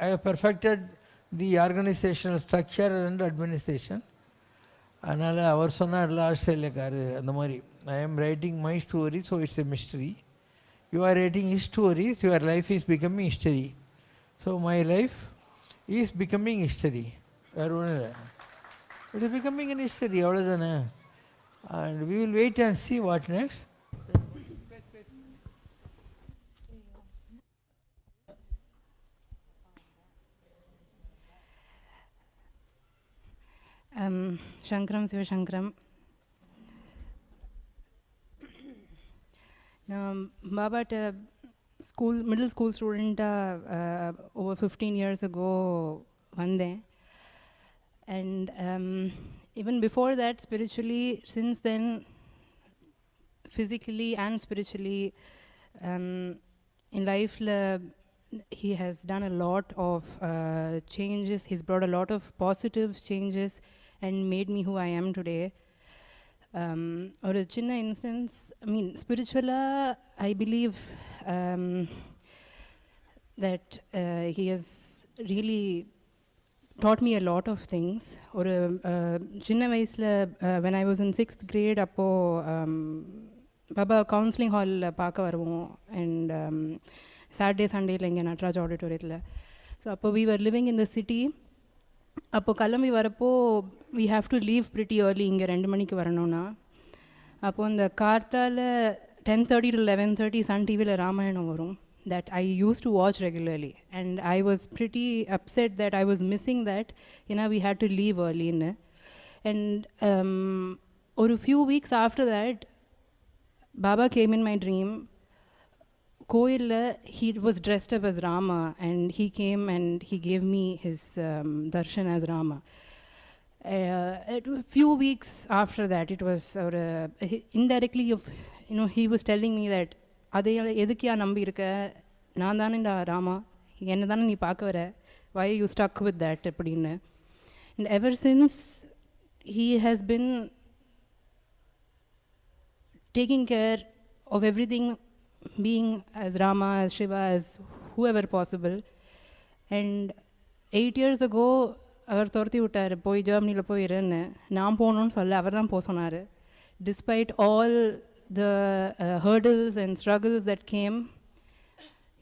I have perfected the organisational structure and administration. அதனால் அவர் சொன்னார்ல ஆஸ்திரேலியாக்காரு அந்த மாதிரி, I am writing my story so it's a mystery. You are writing his stories, your life is becoming history. So my life is becoming history. வேறு ஒன்றும் இல்லை, it is becoming an history, அவ்வளோதானே. And we will wait and see what next. Shankaram Sivashankaram. Baba, at a school, middle school student over 15 years ago, one day. And even before that, spiritually, since then, physically and spiritually, in life, he has done a lot of changes. He's brought a lot of positive changes and made me who I am today. Or a chinna instance, I mean, spiritually, I believe that he has really taught me a lot of things. Or chinna vayasla, when I was in 6th grade, appo Baba counseling hall paaka varuvom, and Saturday, Sunday, இங்கே Natraj ஆடிட்டோரியத்தில். So அப்போ we were living in the city. அப்போ கிளம்பி வரப்போ we have to leave pretty early, இங்கே 2 மணிக்கு வரணும்னா. அப்போ அந்த கார்த்தால 10:30 to 11:30 சன் டிவியில் ராமாயணம் வரும், that I used to watch regularly, and I was pretty upset that I was missing that. We had to leave early. And ஒரு few weeks after that, Baba came in my dream. Koyilla, he was dressed up as Rama, and he came and he gave me his darshan as Rama. A few weeks after that, it was indirectly, he was telling me that adhe edukya nambi iruka, naan dhanenda Rama, enna dhaan nee paaka vara, why are you stuck with that appadinu. And ever since, he has been taking care of everything, being as Rama, as Shiva, as whoever possible. And 8 years ago, அவர் துரத்தி விட்டார், போய் ஜெர்மனியில் போயிருன்னு. நான் போகணுன்னு சொல்ல அவர் தான் போக சொன்னார். Despite all the hurdles and struggles that came,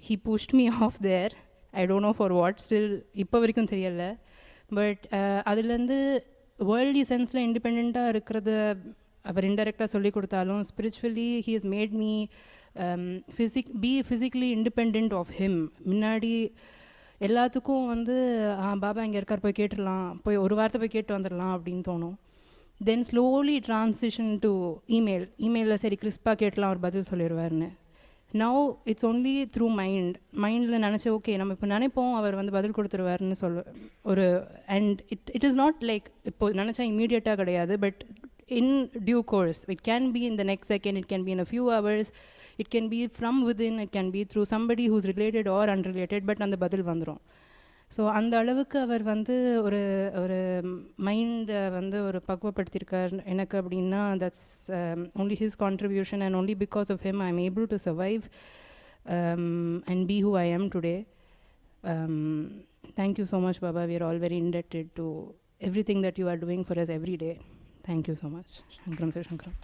he pushed me off there. I don't know for what, still இப்போ வரைக்கும் தெரியல. பட் அதுலேருந்து வேர்ல்டி சென்ஸில் இண்டிபெண்ட்டாக இருக்கிறது அவர் இன்டெரக்டாக சொல்லி கொடுத்தாலும், spiritually he has made me be physically independent of him. முன்னாடி எல்லாத்துக்கும் பாபா இங்கே இருக்கார், போய் கேட்டுடலாம், போய் ஒரு வார்த்தை போய் கேட்டு வந்துடலாம் அப்படின்னு தோணும். தென் ஸ்லோலி ட்ரான்சிஷன் டு இமெயிலில் சரி கிறிஸ்பாக கேட்டலாம், அவர் பதில் சொல்லிடுவார்னு. நவ் இட்ஸ் ஒன்லி த்ரூ மைண்டில் நினச்சி ஓகே நம்ம இப்போ நினைப்போம் அவர் பதில் கொடுத்துருவார்னு ஒரு and it is not like இப்போ நினச்சா இம்மீடியட்டாக கிடையாது, but in due course. It can be in the next second, it can be in a few hours, it can be from within, it can be through somebody who's related or unrelated, but அந்த பதில் வந்துடும். So அந்த அளவுக்கு அவர் ஒரு மைண்டை ஒரு பக்குவப்படுத்தியிருக்கார் எனக்கு அப்படின்னா, that's only his contribution, and only because of him I'm able to survive and be who I am today. Thank you so much, Baba. We are all very indebted to everything that you are doing for us every day. Thank you so much. Shankaram Sivashankaram.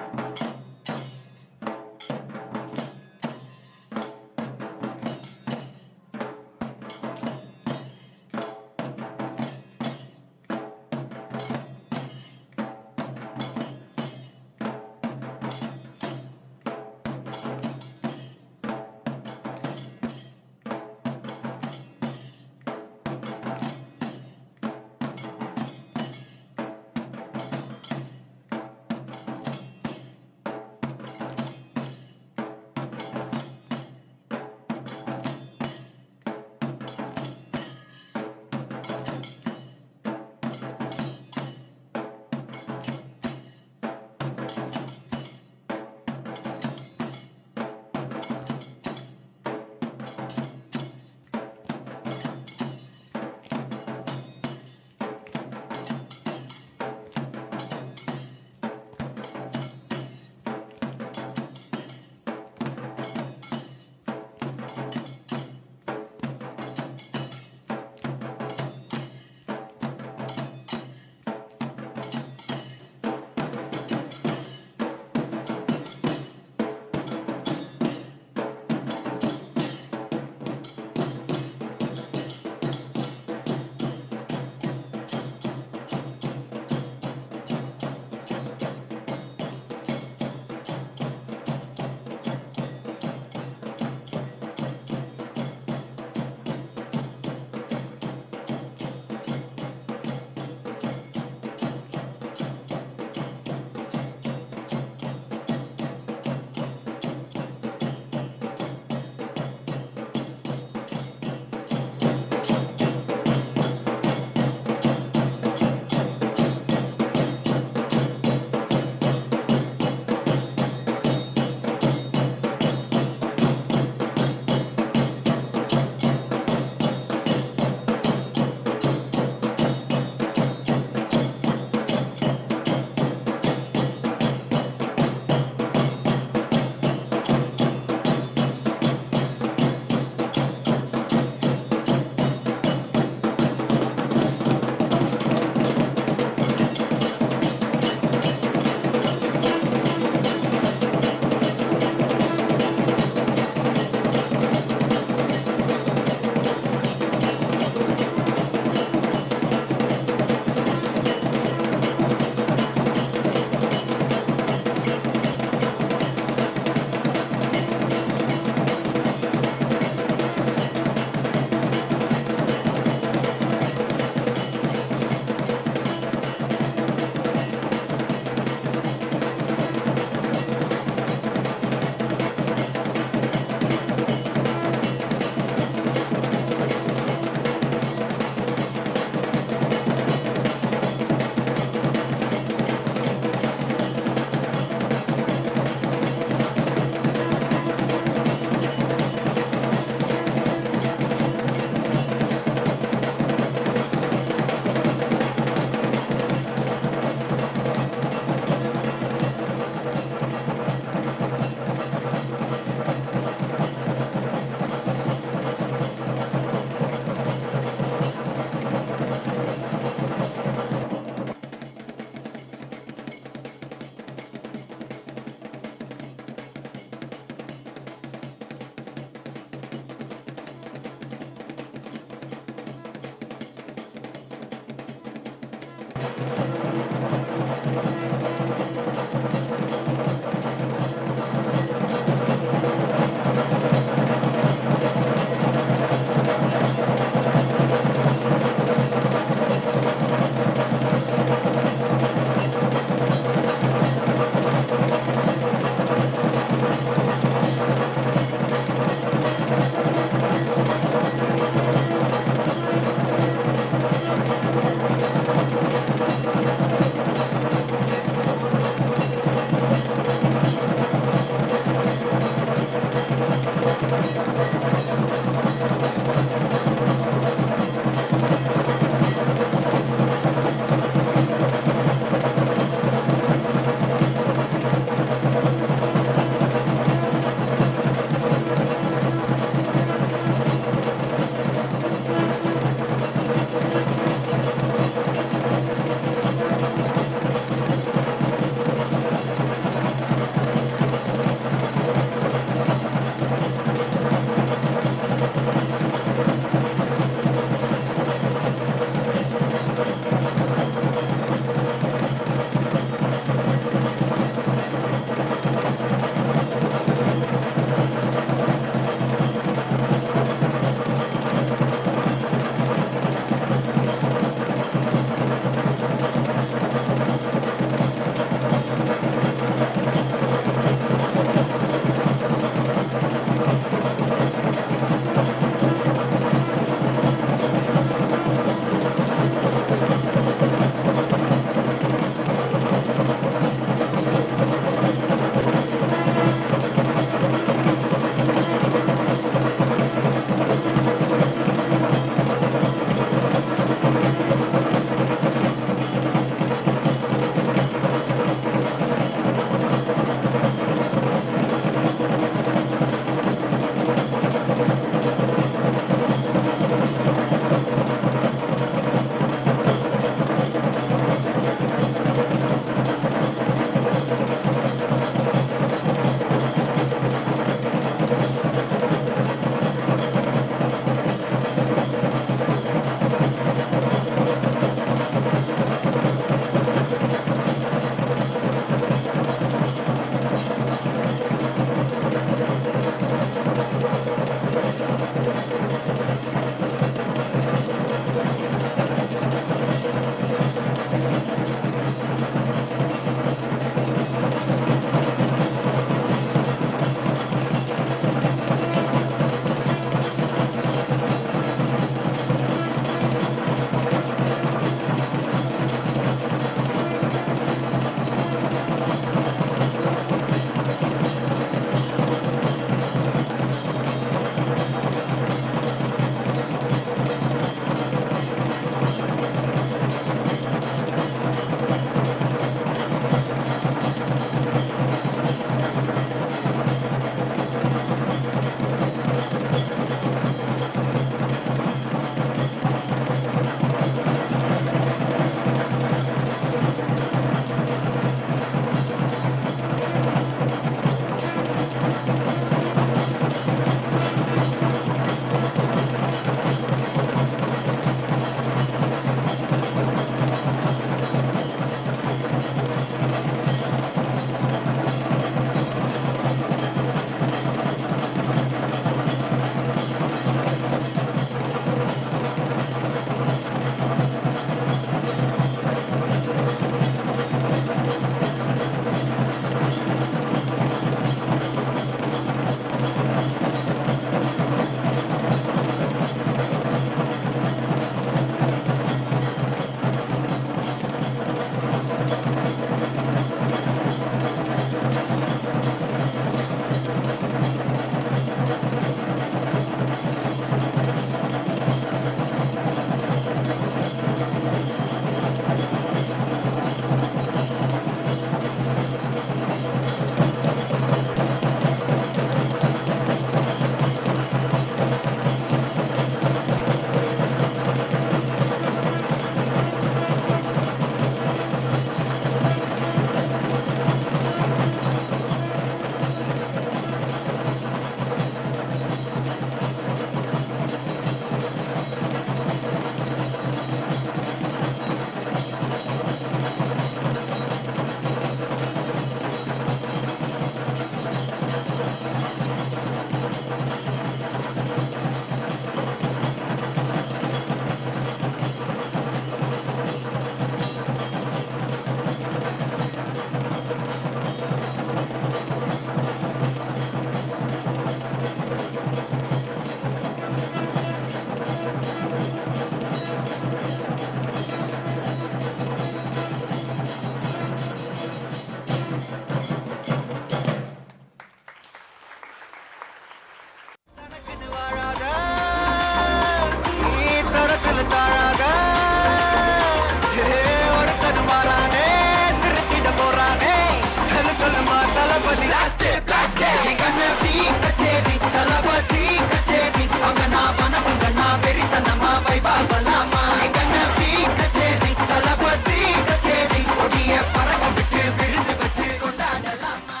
வைபா பலாமா கண்ணாபி கச்சேரி தலபதி கச்சேரி கொடிய பறக்க விட்டு விழுந்து வச்சு கொண்டாடலாமா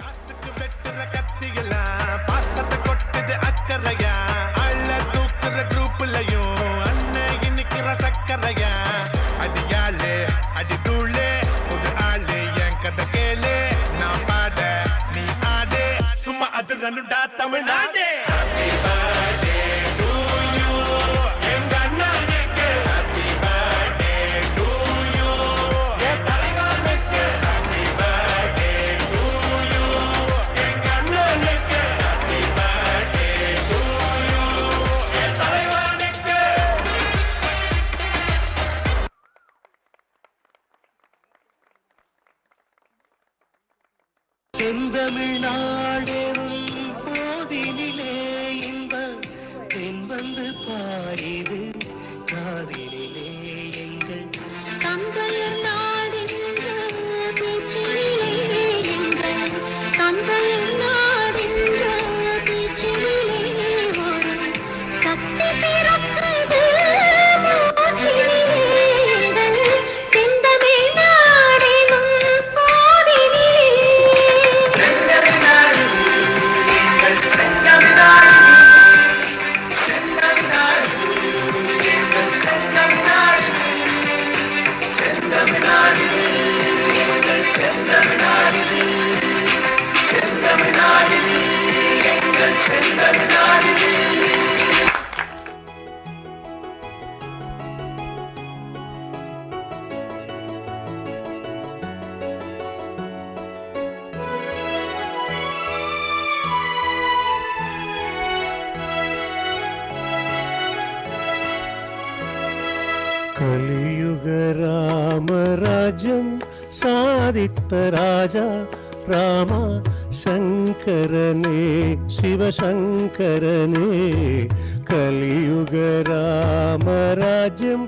காசுக்கு வெட்டுற கத்தியெல்லாம் பாசத்தை கொட்டுது அக்கறையா அள்ள தூக்குற குரூப்லயும் அண்ணன் இன்னைக்கிற சக்கரையா அடியாளே அடி தூளே புது ஆளு என் கதை கேளு நான் பாட நீ ஆடே சும்மா அது ரன்னுடா தமிழ்நாடே Happy birthday to you எங்க அண்ணனுக்கு Happy birthday to you என் தலைவனுக்கு Happy birthday to you எங்க அண்ணனுக்கு Happy birthday to you என் தலைவனுக்கு செந்தமிழ்நாடெனும் போதினிலே இன்ப தென் வந்து பாயுது காதினிலே எங்கள் தந்தையர் நாடென்ற பேச்சிலே எங்கள் தந்தையர் நாடென்ற பேச்சிலே ஒரு சக்தி பிறக்கிறது மூச்சிலே எங்கள் செந்தமிழ் நாடெனும் போதினிலே செந்தமிழ்நாடு எங்கள் செந்தமிழ்நாடு செந்தமிழ்நாடு எங்கள் செந்தமிழ்நாடு செந்தமிழ்நாடு எங்கள் செந்தமிழ்நாடு செந்தமிழ்நாடு எங்கள் செந்தமிழ்நாடு கலியுக ராமராஜ்யம் சாதித்த ராஜா ராமா சங்கரனே சிவசங்கரனே கலியுக ராமராஜ்யம்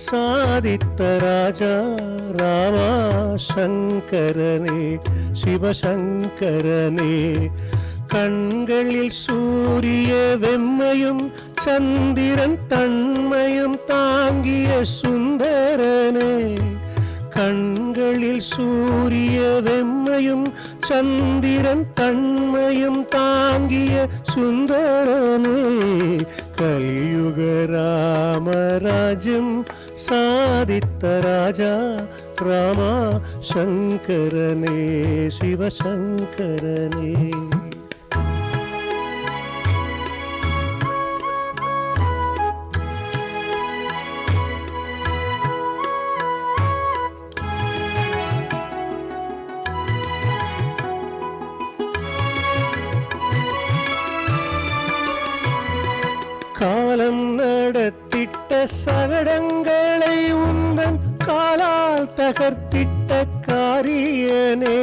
சாதித்த ராஜா ராமா சங்கரனே சிவசங்கரனே கண்களில் சூரிய வெம்மையும் சந்திரன் தன்மையும் தாங்கிய சுந்தரனே கண்களில் சூரிய வெம்மையும் சந்திரன் தன்மையும் தாங்கிய சுந்தரனே கலியுக ராமராஜ்யம் சாதித்த ராஜா ராமா சங்கரனே சிவசங்கரனே காலம் நடத்திட்ட சகடங்களை உந்தன் காலால் தகர்த்திட்ட காரியனே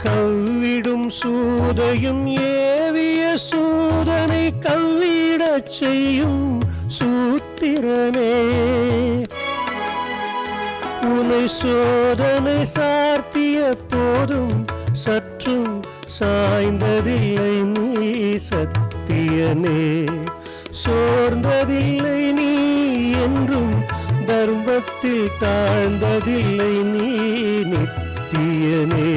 கவ்விடும் சூதையும் ஏவிய சூதனை கவ்விடச் செய்யும் சூத்திரனே உனை சோதனை சார்த்திய போதும் சற்றும் சாய்ந்ததில்லை நீ சத்தியனே சோர்ந்ததில்லை நீ என்றும் தர்மத்தில் தாழ்ந்ததில்லை நீ நித்தியனே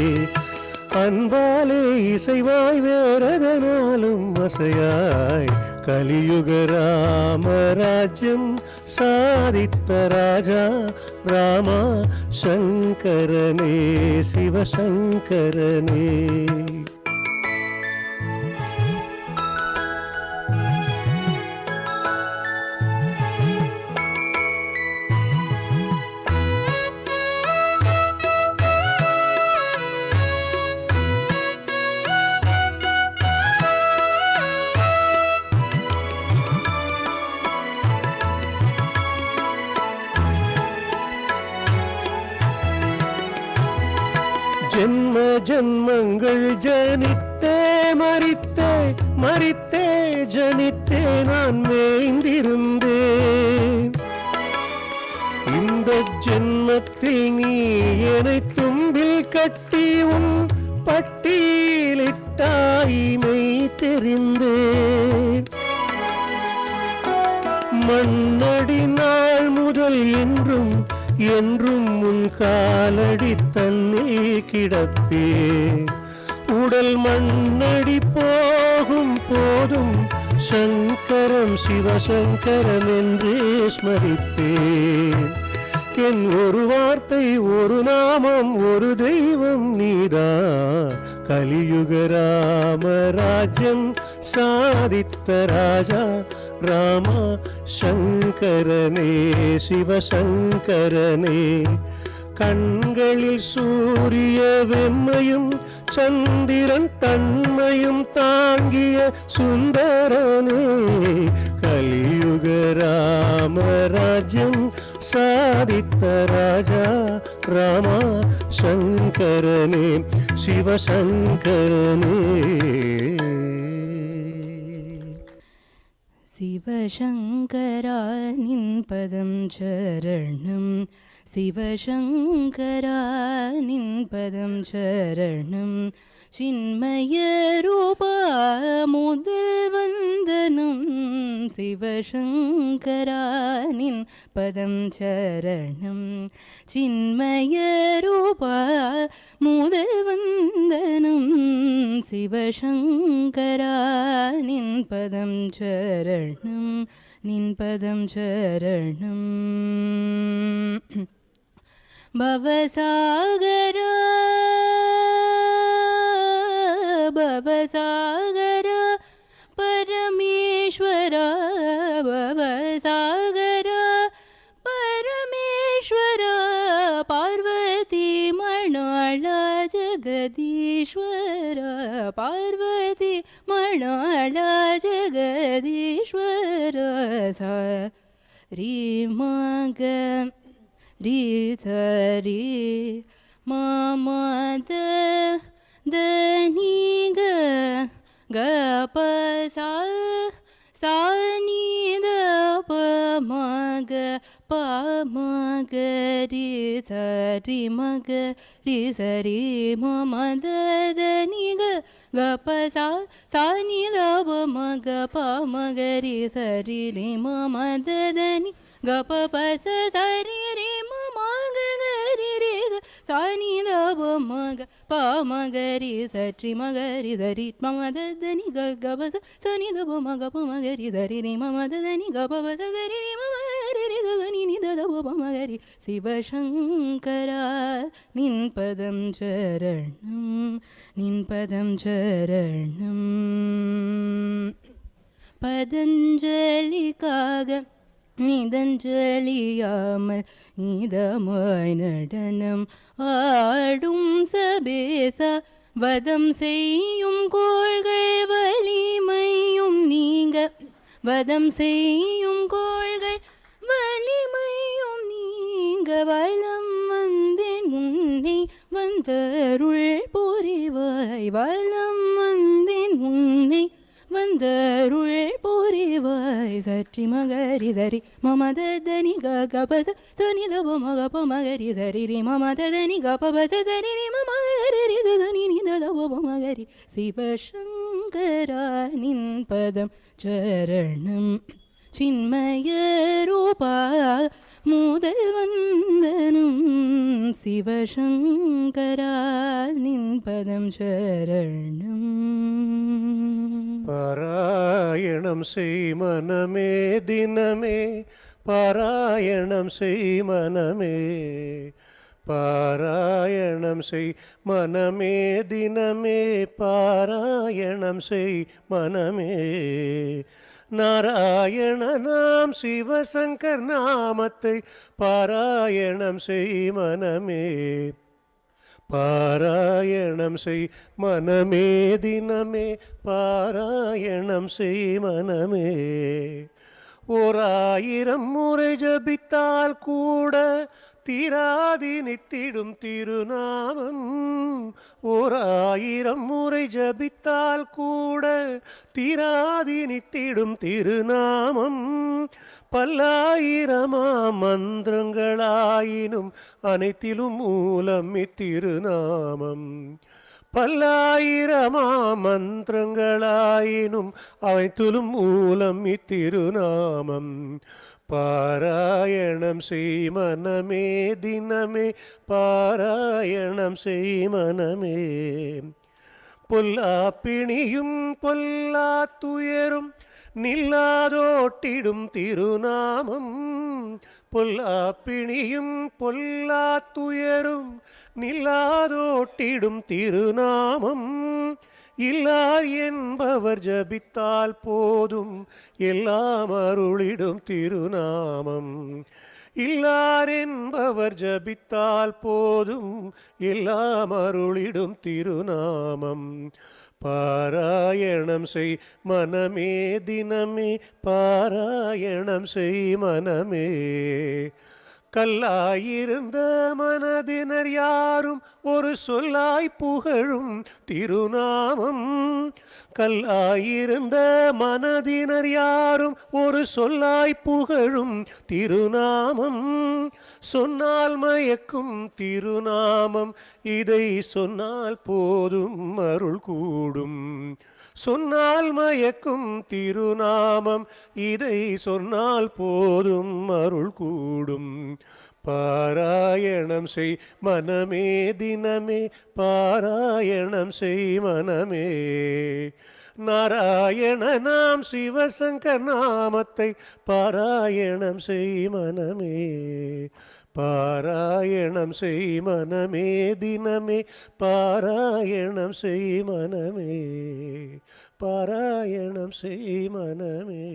அன்பாலே இசைவாய் வேறதனாலும் அசையாய் கலியுக ராமராஜ்யம் சாதித்த ராஜா ராமா சங்கரனே சிவசங்கரனே ஜென்ம ஜென்மங்கள் ஜனித்தே மரித்தே மரித்தே ஜனித்தே நான் மேய்ந்திருந்தேன் இந்த ஜென்மத்தில் நீ என்னை தும்பில் கட்டி உன் பட்டியலிட்டாய் மெய் தெரிந்தேன் மண்ணடி நாள் முதல் என்றும் என்றும் உன் காலடி தன்னில் கிடப்பே. உடல் மண்ணடி போகும் போதும் சங்கரம் சிவசங்கரம் என்றே ஸ்மரிப்பேன். என் ஒரு வார்த்தை ஒரு நாமம் ஒரு தெய்வம் நீதான். கலியுக ராமராஜ்யம் சாதித்த ராஜா ராமா சங்கரனே சிவசங்கரனே. கண்களில் சூரிய வெம்மையும் சந்திரன் தன்மையும் தாங்கிய சுந்தரனே. கலியுக ராமராஜ்யம் சாதித்த ராஜா ராமா சங்கரனே சிவசங்கரனே. சிவசங்கரா நின் பதம் சரணம் சிவசங்கரா நின் பதம் சரணம். சின்மய ரூபா முதல் வந்தனம் சிவசங்கரா நின் பதம் சரணம். சின்மய ரூபா முதல் வந்தனம் சிவசங்கரா நின் பதம் சரணம் நின் பதம் சரணம். பவசாகரா பவசாகரா பரமேஸ்வரா பவசாகரா பரமேஸ்வரா. பார்வதி மணாளா ஜகதீஸ்வரா பார்வதி மணாளா ஜகதீஸ்வரா. சரி மக ரி சரி மமத தனி க க ப சா சா நீ த ப ம க ப ம க ரி சரி ம க ரி சரி ம ம த தனி க க ப சா சா நீ த ப ம க ப ம க ரி சரி ரி ம ம த தனி க ப ப ச சரி ரி ம ம க க ரி ரி சா நீ த ப ம க ப ம க ரி சரி ம க ரி சரி ம ம த தனி க க ப ச ச நீ த ப ம க ப ம க ரி சரி ரி ம ம த தனி க ப ப ச சரி ரி ம ம ரி ரி ச நீ நீ த த ப ம க ரி. சிவசங்கரா நின் பதம் சரணம் நின் பதம் சரணம். பதஞ்சலிக்காக நிதஞ்சலியாமல் இதமாய் நடனம் ஆடும் சபேச. வதம் செய்யும் கோள்கள் வலிமையும் நீங்க வதம் செய்யும் கோள்கள் வலிமையும் நீங்க. வலம் வந்தேன் உன்னை வந்தருள் புரிவாய் வலம் வந்தேன் உன்னை வந்தருள் புரிவாய். சற்றி மகரி சரி மமத தனி க க ப ச ச நி த ப ம க ப ம க ரி சரி ரி ம ம த தனி க ப ப ச சரி ரி ம ம க ரி ரி ச நீ நீ த த ப ம க ரி. சிவசங்கரா நின் பதம் சரணம் சின்மய ரூபா முதல் வந்தனம் சிவசங்கரா நின் பதம் சரணம். பாராயணம் செய் மனமே தினமே பாராயணம் செய் மனமே பாராயணம் செய் மனமே தினமே பாராயணம் செய் மனமே. நாராயண நாம் சிவசங்கர் நாமத்தை பாராயணம் செய் மனமே பாராயணம் செய் மனமே தினமே பாராயணம் செய் மனமே. 1000 முறை ஜபித்தால் கூட தீராதி நித்திடும் திருநாமம். 1000 முறை ஜபித்தால் கூட தீராதி நித்திடும் திருநாமம். பல்லாயிரமா மந்திரங்களாயினும் அனைத்திலும் மூலம் இத்திருநாமம். பல்லாயிரமா மந்திரங்களாயினும் அவைத்துலும் மூலம் இத்திருநாமம். பாராயணம் செய் மனமே தினமே, பாராயணம் செய் மனமே. பொல்லா பிணியும் பொல்லா துயரும் நில்லாதோட்டிடும் திருநாமம். பொல்லா பிணியும் பொல்லா துயரும் நில்லாதோட்டிடும் திருநாமம். இல்லார் என்பவர் ஜபித்தால் போதும் எல்லாம் அருளிடும் திருநாமம். இல்லார் என்பவர் ஜபித்தால் போதும் எல்லாம் அருளிடும் திருநாமம். பாராயணம் செய் மனமே தினமே, பாராயணம் செய் மனமே. கல்லாயிருந்த மனதினர் யாரும் ஒரு சொல்லாய் புகழும் திருநாமம். கல்லாயிருந்த மனதினர் யாரும் ஒரு சொல்லாய் புகழும் திருநாமம். சொன்னால் மயக்கும் திருநாமம், இதை சொன்னால் போதும் அருள் கூடும். சொன்னால் மயக்கும் திருநாமம், இதை சொன்னால் போதும் அருள் கூடும். பாராயணம் செய் மனமே தினமே, பாராயணம் செய் மனமே. நாராயண நாம் சிவசங்கர் நாமத்தை பாராயணம் செய் மனமே. பாராயணம் செய் மனமே தினமே, பாராயணம் செய் மனமே. பாராயணம் செய் மனமே.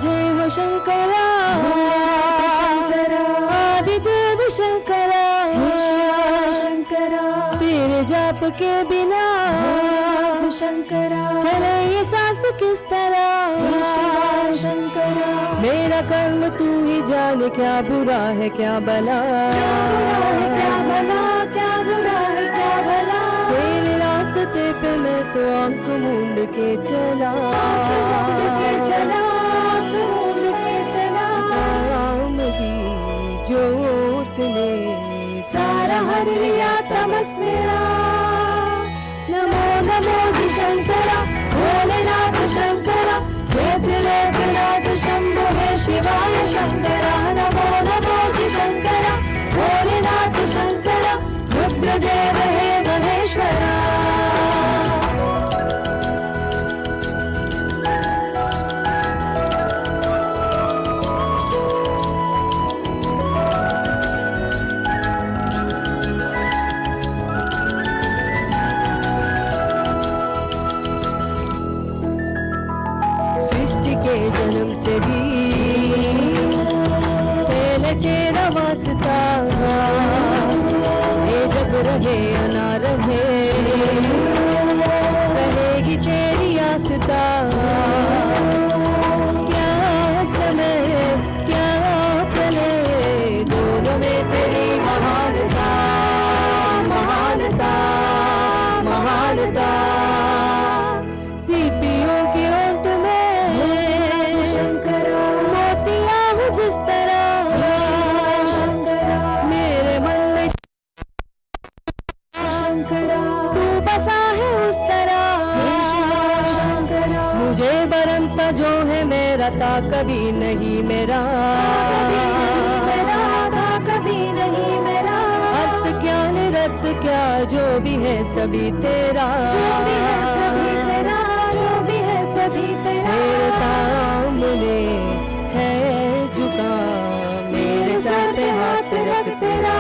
जय हो शंकरा, आदिदेव शंकरा, शंकरा तेरे जाप के बिना शंकरा चले ये सांस किस तरह शंकरा। मेरा कर्म तू ही जाने, क्या बुरा है क्या भला, क्या भला क्या बुरा है क्या भला। तेरे रास्ते पे मैं तो आंख मूंद के चला, ज्योत ने सारा हर लिया तमस मेरा। नमो नमो जी शंकरा, भोलेनाथ शंकरा, हे त्रिलोकनाथ शंभो हे शिवाय शंकरा। नमो नमो जी शंकरा, भोलेनाथ शंकरा, रुद्रदेव हे महेश्वरा। के जन्म से भी पहले तेरा वास्ता, ये जग रहे या ना रहे रहेगी तेरी आस्था। क्या समय क्या प्रलय, दोनों में तेरी महानता महानता महानता। सीपियों की ओट में जिस तरह मेरे मन में तू बसा है उस तरह। मुझे बरमता जो है मेरा था कभी नहीं मेरा, कभी नहीं मेरा। अर्थ क्या निरर्थ क्या जो भी है सभी तेरा, जो भी है सभी तेरा, जो भी है सभी तेरा। मेरे सामने है झुका, मेरे सर पे हाथ रख तेरा।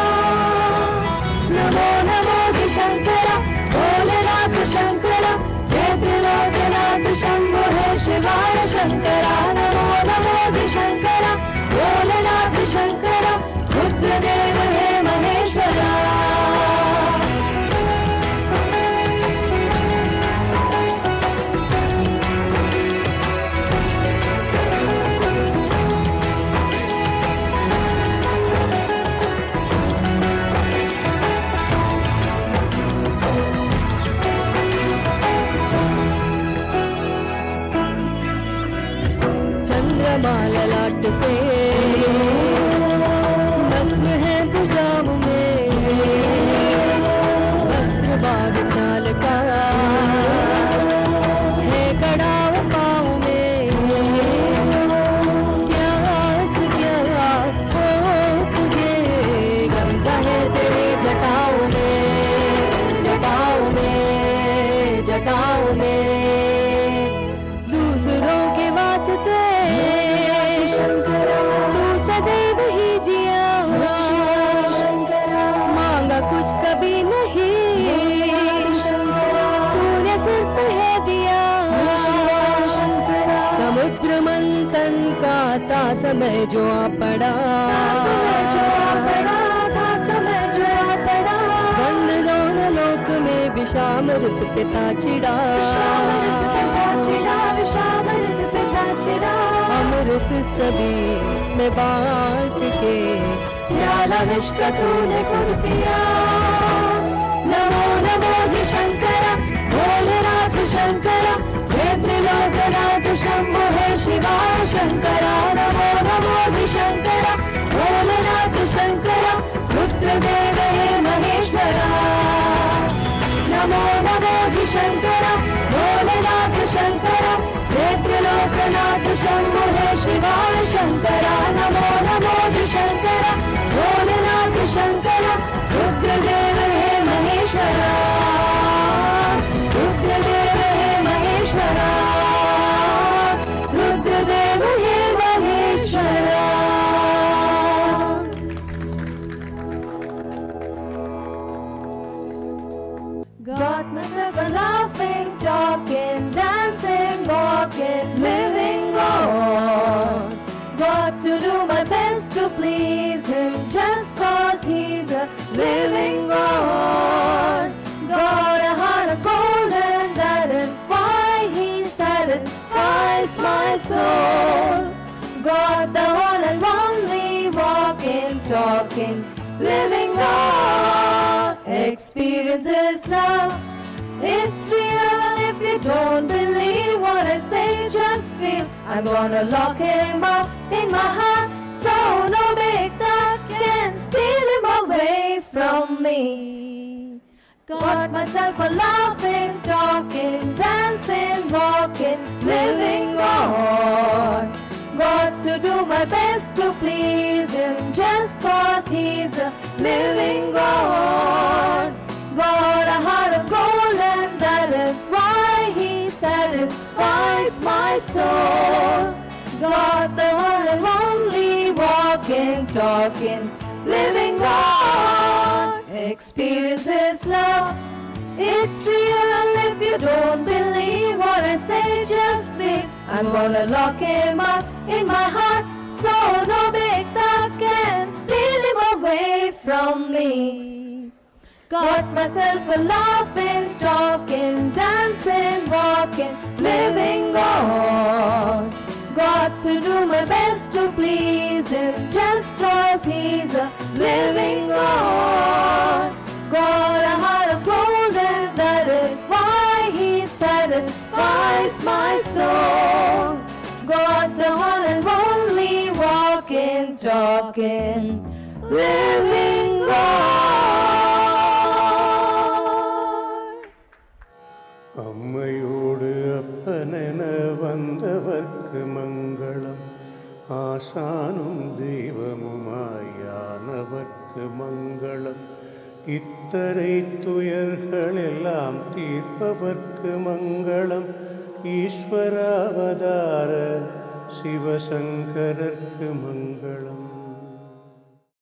नमो नमो जी शंकरा, भोलेनाथ शंकरा, जय त्रिलोकनाथ शंभो हे शिवाय शंकरा। नमो नमो जी शंकरा, भोलेनाथ शंकरा, रुद्रदेव हे महेश्वरा। जयमाल लाट पे भस्म है भुजाओं में वस्त्र बाग चाल का है कड़ाव पाँव में क्या आस क्या हो तुझे गंगा है तेरे जटाओं में जटाओं में जटाओं में दूसरों के वास्ते तू सदैव ही जिया मांगा कुछ कभी नहीं तूने सिर्फ है दिया समुद्र मंथन का था समय जो आ पड़ा बंद दोनों लोक में विषामृत पिता चिड़ा अमृत सभी में बांट के प्याला विष का तूने खुद पिया नमो नमो जी शंकरा भोलेनाथ शंकरा हे त्रिलोकनाथ शंभो हे शिवा शंकरा नमो नमो जी शंकरा भोलेनाथ शंकरा रुद्रदेव हे महेश्वरा नमो नमो जी शंकरा भोलेनाथ शंकरा हे त्रिलोकनाथ शंभो हे शिवा शंकरा नमो नमो जी शंकरा भोलेनाथ शंकरा रुद्रदेव हे महेश्वरा रुद्रदेव हे महेश्वरा रुद्रदेव हे Maheshwara Got myself a laughing, talking, dancing, walking, living on. Got to do my best to please him just cause he's a living God. Got a heart of gold and that is why he satisfies my soul. Got the one and only walking, talking, living God. Experience is love. It's real if you don't believe what I say, just feel. I'm gonna lock him up in my heart, so no big thought can steal him away from me. Got myself a laughing, talking, dancing, walking, living on. Got to do my best to please him just cause he's a living God. Got a heart of gold and that is why he satisfies my soul. Got the one and only walking, talking, living God. Experience is love. It's real if you don't believe what I say, just feel. I'm gonna lock him up in my heart, so no big thought can steal him away from me. Got myself a laughing, talking, dancing, walking, living on. Got to do my best to please him just cause he's a living God. Got a heart of gold and that is why he satisfies my soul. Got the one and only walking, talking, living God. அம்மையோடு அப்பனென வந்தவர்க்கு மங்களம் ஆசானும் தெய்வமுமாயானவர்க்கு மங்களம் இத்தனை துயர்கள் எல்லாம் தீர்ப்பவர்க்கு மங்களம் ஈஸ்வராவதார சிவசங்கரர்க்கு மங்களம்